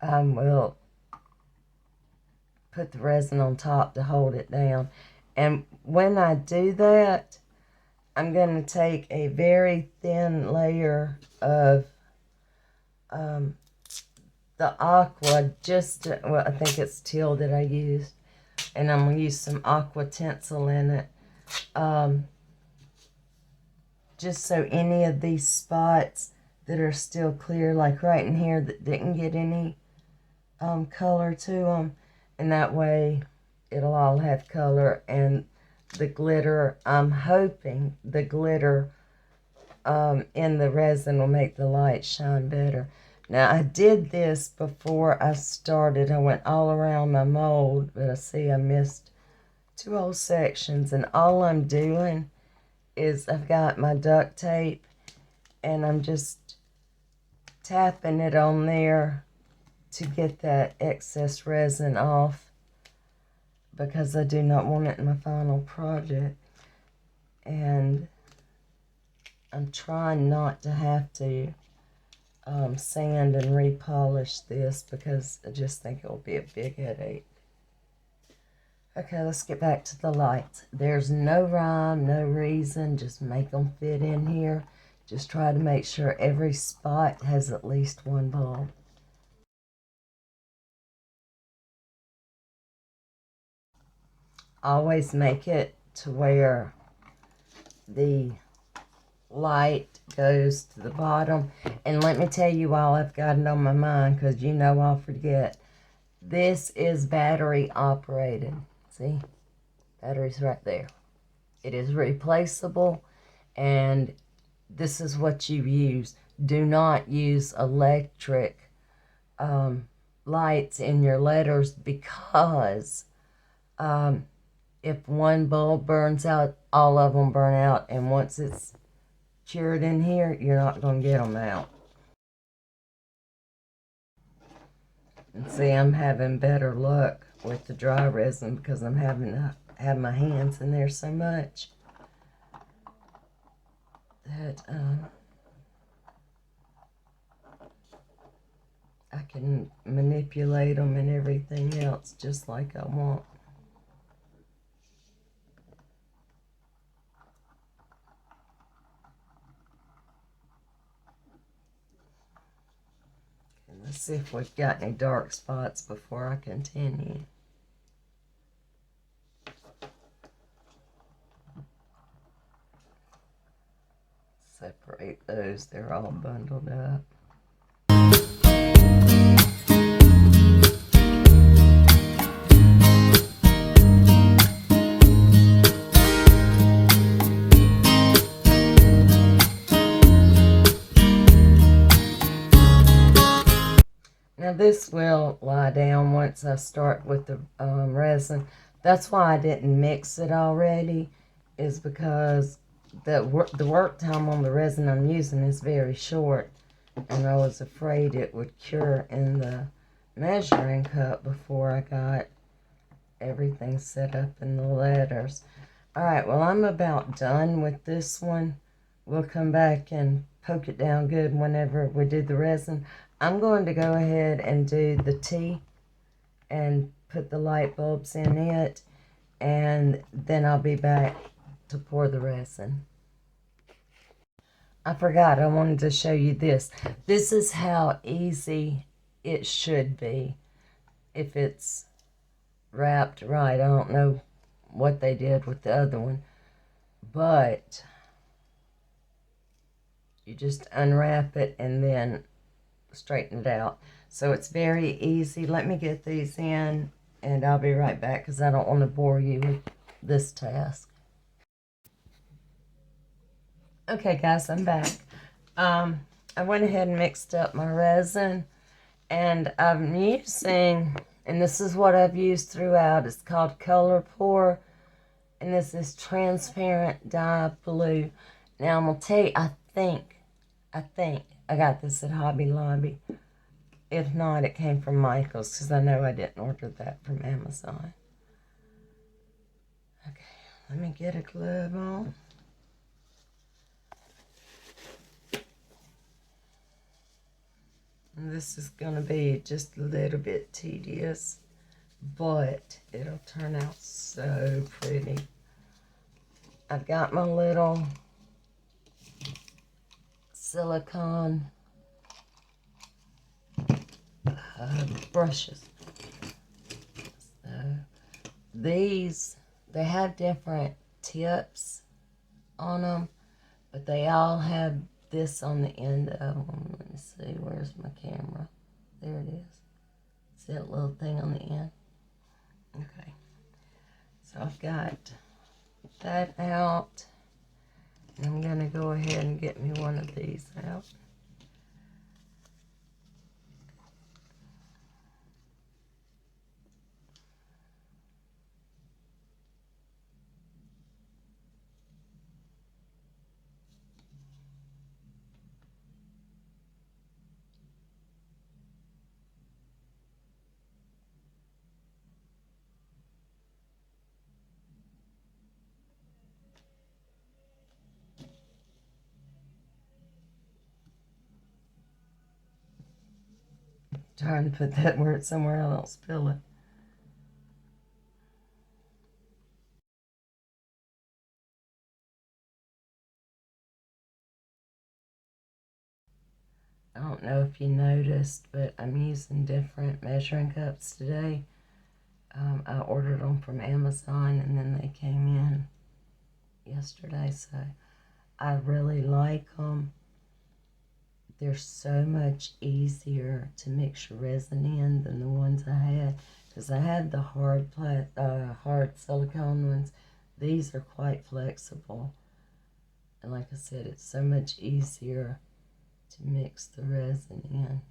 we'll put the resin on top to hold it down. And when I do that, I'm going to take a very thin layer of the aqua, well, I think it's teal that I used, and I'm going to use some aqua tinsel in it, just so any of these spots that are still clear, like right in here that didn't get any color to them, and that way it'll all have color. And the glitter, I'm hoping the glitter in the resin will make the light shine better. Now, I did this before I started. I went all around my mold, but I see I missed 2 whole sections, and all I'm doing is I've got my duct tape, and I'm just tapping it on there to get that excess resin off, because I do not want it in my final project. And I'm trying not to have to sand and repolish this, because I just think it will be a big headache. Okay, let's get back to the lights. There's no rhyme, no reason, just make them fit in here. Just try to make sure every spot has at least one bulb. Always make it to where the light goes to the bottom. And let me tell you while I've got it on my mind, because you know I'll forget, this is battery operated. See, battery's right there. It is replaceable, and this is what you use. Do not use electric lights in your letters, because if one bulb burns out, all of them burn out, and once it's cured in here, you're not going to get them out. And see, I'm having better luck with the dry resin because I'm having to have my hands in there so much that I can manipulate them and everything else just like I want. Let's see if we've got any dark spots before I continue. Separate those, they're all bundled up. Now this will lie down once I start with the resin. That's why I didn't mix it already, is because the work time on the resin I'm using is very short, and I was afraid it would cure in the measuring cup before I got everything set up in the letters. Alright, well, I'm about done with this one. We'll come back and poke it down good whenever we do the resin. I'm going to go ahead and do the tea and put the light bulbs in it, and then I'll be back to pour the resin. I forgot, I wanted to show you this. This is how easy it should be if it's wrapped right. I don't know what they did with the other one, but you just unwrap it and then straighten it out. So it's very easy. Let me get these in and I'll be right back because I don't want to bore you with this task. Okay guys, I'm back. I went ahead and mixed up my resin, and I'm using, and this is what I've used throughout, it's called Color Pour, and this is transparent dye blue. Now I'm going to tell you, I think I got this at Hobby Lobby. If not, it came from Michael's because I know I didn't order that from Amazon. Okay, let me get a glove on. And this is going to be just a little bit tedious, but it'll turn out so pretty. I've got my little silicone brushes. So these, they have different tips on them, but they all have this on the end of them. Let me see, where's my camera? There it is. See that little thing on the end? Okay. So I've got that out. And I'm going to go ahead and get me one of these out. Trying to put that where it's somewhere I don't spill it. I don't know if you noticed, but I'm using different measuring cups today. I ordered them from Amazon and then they came in yesterday, so I really like them. They're so much easier to mix your resin in than the ones I had, because I had the hard silicone ones. These are quite flexible, and like I said, it's so much easier to mix the resin in.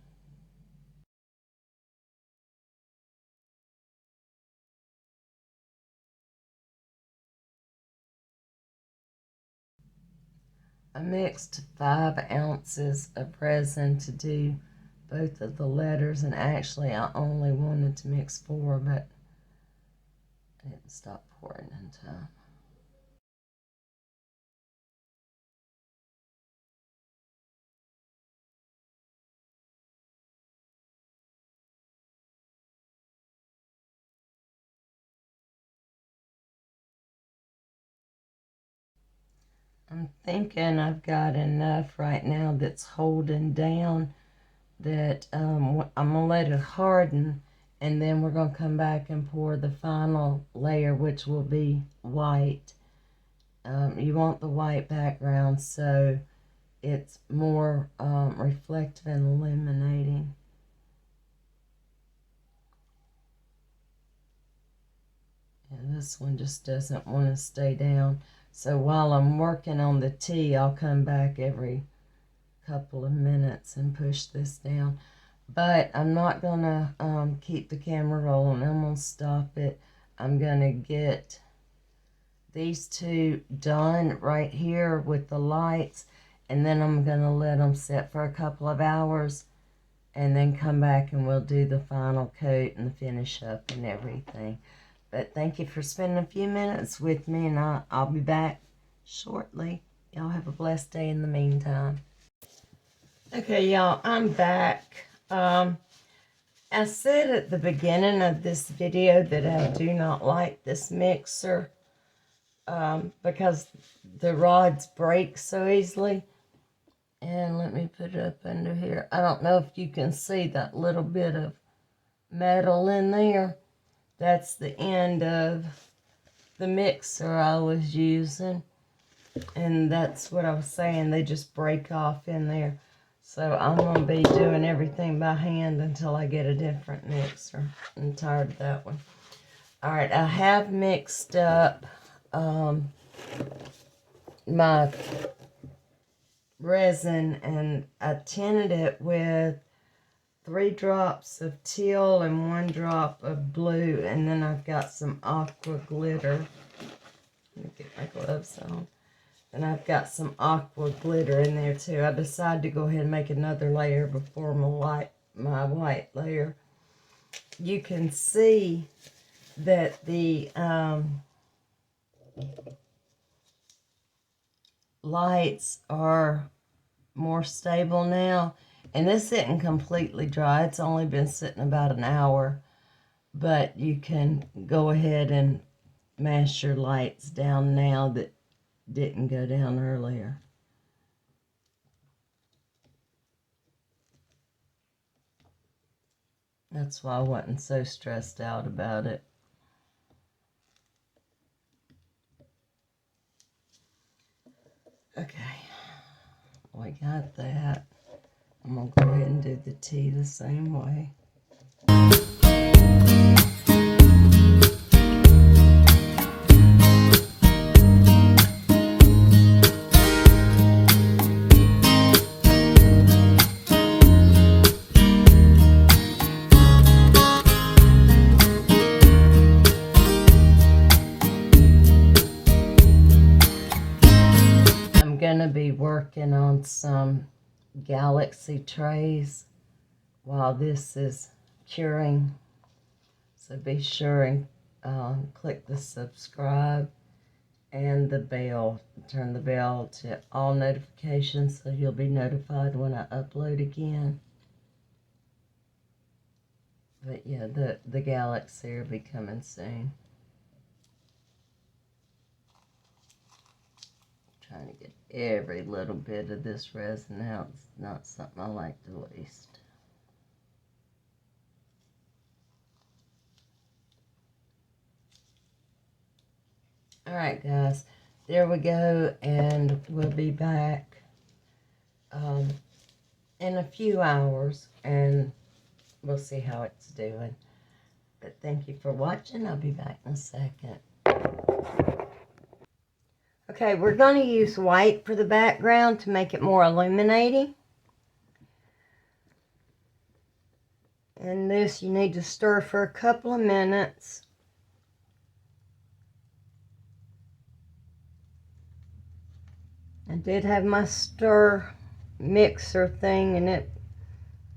I mixed 5 ounces of resin to do both of the letters, and actually I only wanted to mix 4, but I didn't stop pouring in time. I'm thinking I've got enough right now that's holding down that I'm going to let it harden, and then we're going to come back and pour the final layer, which will be white. You want the white background so it's more reflective and illuminating. And this one just doesn't want to stay down. So while I'm working on the tea, I'll come back every couple of minutes and push this down. But I'm not going to keep the camera rolling. I'm going to stop it. I'm going to get these two done right here with the lights, and then I'm going to let them sit for a couple of hours, and then come back and we'll do the final coat and the finish up and everything. But thank you for spending a few minutes with me, and I'll be back shortly. Y'all have a blessed day in the meantime. Okay, y'all, I'm back. I said at the beginning of this video that I do not like this mixer because the rods break so easily. And let me put it up under here. I don't know if you can see that little bit of metal in there. That's the end of the mixer I was using. And that's what I was saying. They just break off in there. So I'm going to be doing everything by hand until I get a different mixer. I'm tired of that one. Alright, I have mixed up my resin, and I tinted it with 3 drops of teal and 1 drop of blue, and then I've got some aqua glitter. Let me get my gloves on. And I've got some aqua glitter in there too. I decided to go ahead and make another layer before my my white layer, you can see that the lights are more stable now. And this isn't completely dry. It's only been sitting about an hour. But you can go ahead and mash your lights down now that didn't go down earlier. That's why I wasn't so stressed out about it. Okay, we got that. I'm going to go ahead and do the tea the same way. I'm going to be working on some galaxy trays while this is curing. So be sure and click the subscribe and the bell. Turn the bell to all notifications so you'll be notified when I upload again. But yeah, the galaxy will be coming soon. Trying to get every little bit of this resin out. It's not something I like to waste. Alright guys, there we go, and we'll be back in a few hours, and we'll see how it's doing. But thank you for watching. I'll be back in a second. Okay, we're going to use white for the background to make it more illuminating. And this you need to stir for a couple of minutes. I did have my stir mixer thing, and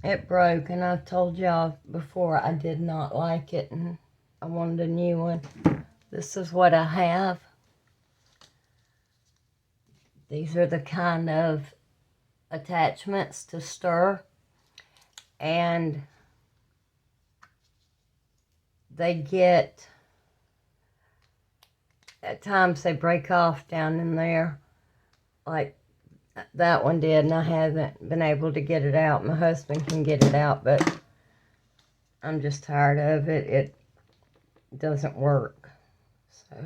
it broke, and I've told y'all before I did not like it and I wanted a new one. This is what I have. These are the kind of attachments to stir, and they get, at times they break off down in there, like that one did, and I haven't been able to get it out. My husband can get it out, but I'm just tired of it. It doesn't work. So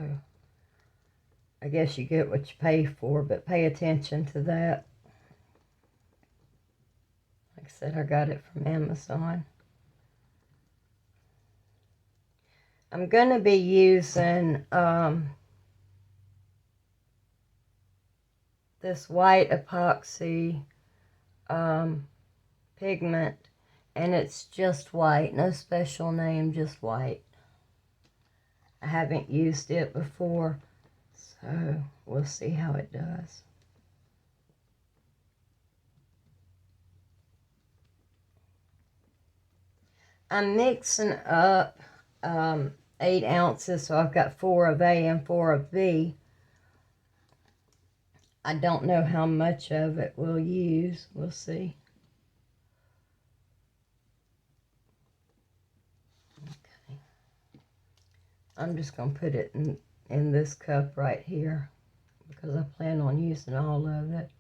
I guess you get what you pay for, but pay attention to that. Like I said, I got it from Amazon. I'm going to be using this white epoxy pigment, and it's just white, no special name, just white. I haven't used it before, so we'll see how it does. I'm mixing up 8 ounces, so I've got 4 of A and 4 of B. I don't know how much of it we'll use. We'll see. Okay. I'm just going to put it in this cup right here because I plan on using all of it.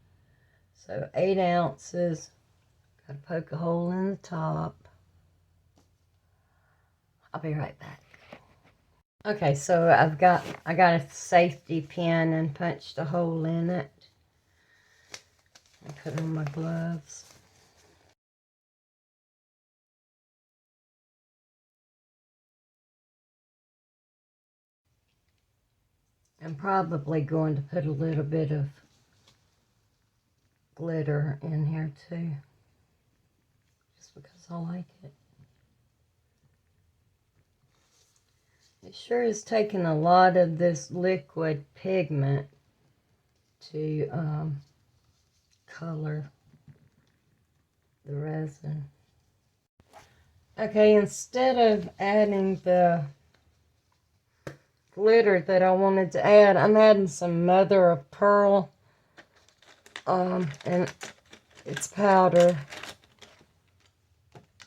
So 8 ounces. Got to poke a hole in the top. I'll be right back. Okay, so I got a safety pin and punched a hole in it. I put on my gloves. I'm probably going to put a little bit of glitter in here too, just because I like it. It sure is taking a lot of this liquid pigment to color the resin. Okay, instead of adding the glitter that I wanted to add, I'm adding some mother of pearl, and it's powder.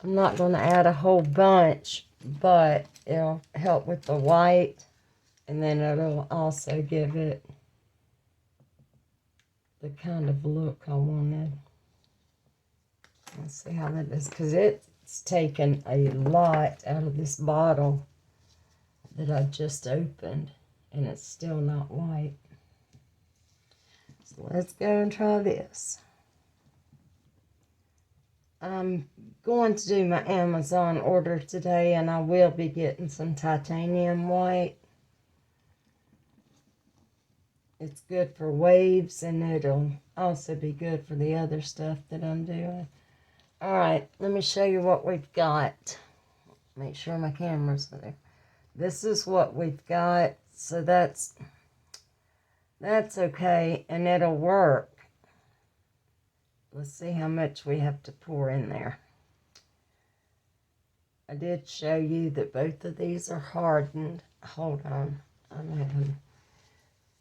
I'm not going to add a whole bunch, but it'll help with the white, and then it'll also give it the kind of look I wanted. Let's see how that is, because it's taken a lot out of this bottle that I just opened, and it's still not white. So let's go and try this. I'm going to do my Amazon order today, and I will be getting some titanium white. It's good for waves, and it'll also be good for the other stuff that I'm doing. Alright, let me show you what we've got. Make sure my camera's there. This is what we've got, so that's okay, and it'll work. Let's see how much we have to pour in there. I did show you that both of these are hardened. Hold on, I'm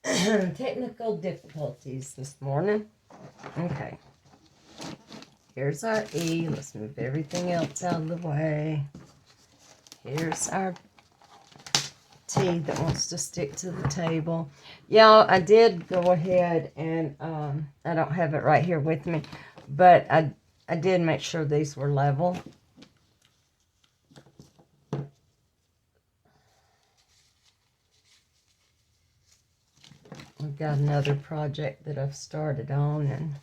having technical difficulties this morning. Okay. Here's our E. Let's move everything else out of the way. Here's our T that wants to stick to the table. Y'all, I did go ahead and, I don't have it right here with me, but I did make sure these were level. I've got another project that I've started on, and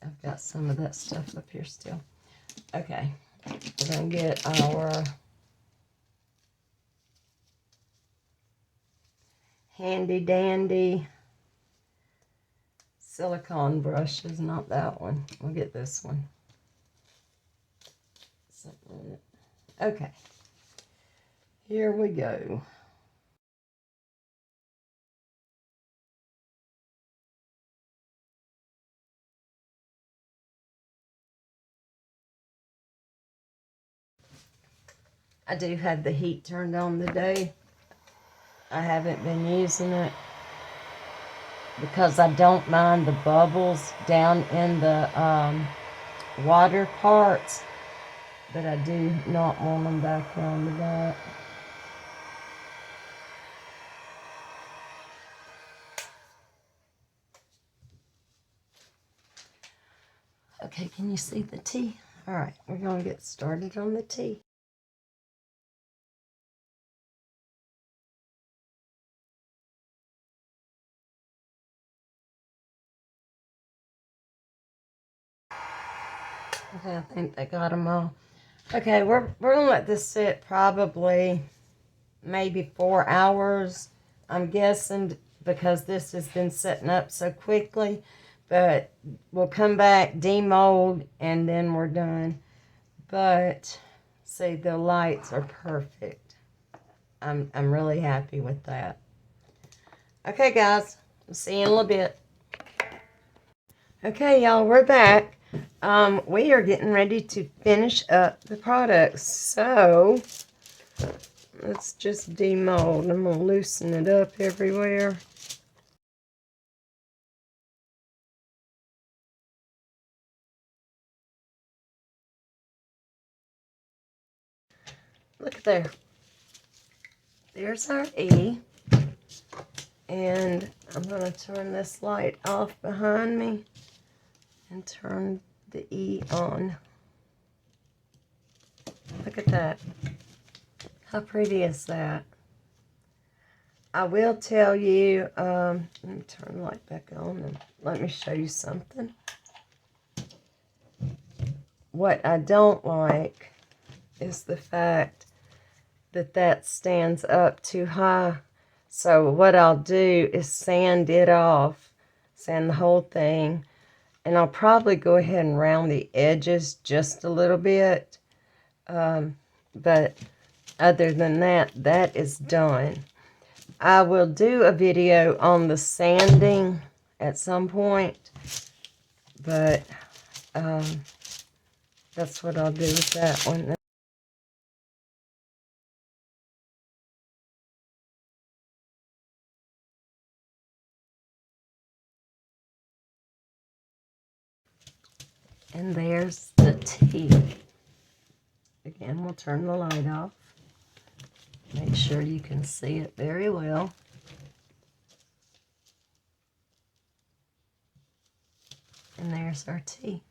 I've got some of that stuff up here still. Okay, we're going to get our handy dandy silicone brushes, not that one. We'll get this one. Okay, here we go. I do have the heat turned on today. I haven't been using it because I don't mind the bubbles down in the water parts, but I do not want them back on the back. Okay, can you see the tea? All right, we're going to get started on the tea. Okay, I think they got them all. Okay, we're going to let this sit probably maybe 4 hours. I'm guessing because this has been setting up so quickly, but we'll come back, demold, and then we're done. But see, the lights are perfect. I'm really happy with that. Okay, guys, we'll see you in a little bit. Okay, y'all, we're back. We are getting ready to finish up the products. So let's just demold. I'm going to loosen it up everywhere. Look at there. There's our E. And I'm going to turn this light off behind me and turn the E on. Look at that. How pretty is that? I will tell you, let me turn the light back on and let me show you something. What I don't like is the fact that that stands up too high. So what I'll do is sand it off, sand the whole thing, and I'll probably go ahead and round the edges just a little bit. But other than that, that is done. I will do a video on the sanding at some point, but That's what I'll do with that one. And there's the tea. Again, we'll turn the light off. Make sure you can see it very well. And there's our tea.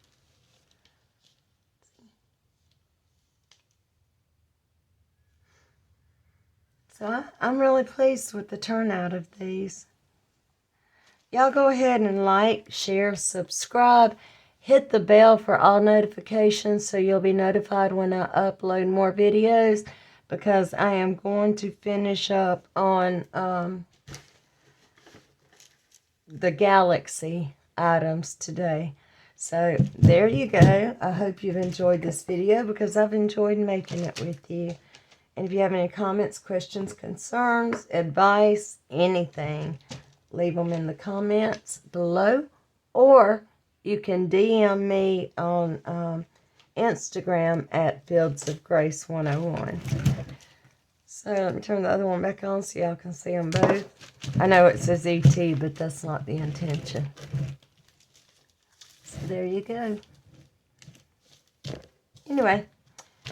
So I'm really pleased with the turnout of these. Y'all go ahead and like, share, subscribe. Hit the bell for all notifications so you'll be notified when I upload more videos, because I am going to finish up on the Galaxy items today. So there you go. I hope you've enjoyed this video, because I've enjoyed making it with you. And if you have any comments, questions, concerns, advice, anything, leave them in the comments below, or you can DM me on Instagram at Fields of Grace 101. So let me turn the other one back on so y'all can see them both. I know it says ET, but that's not the intention. So there you go. Anyway,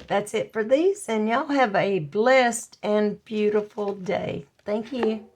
that's it for these, and y'all have a blessed and beautiful day. Thank you.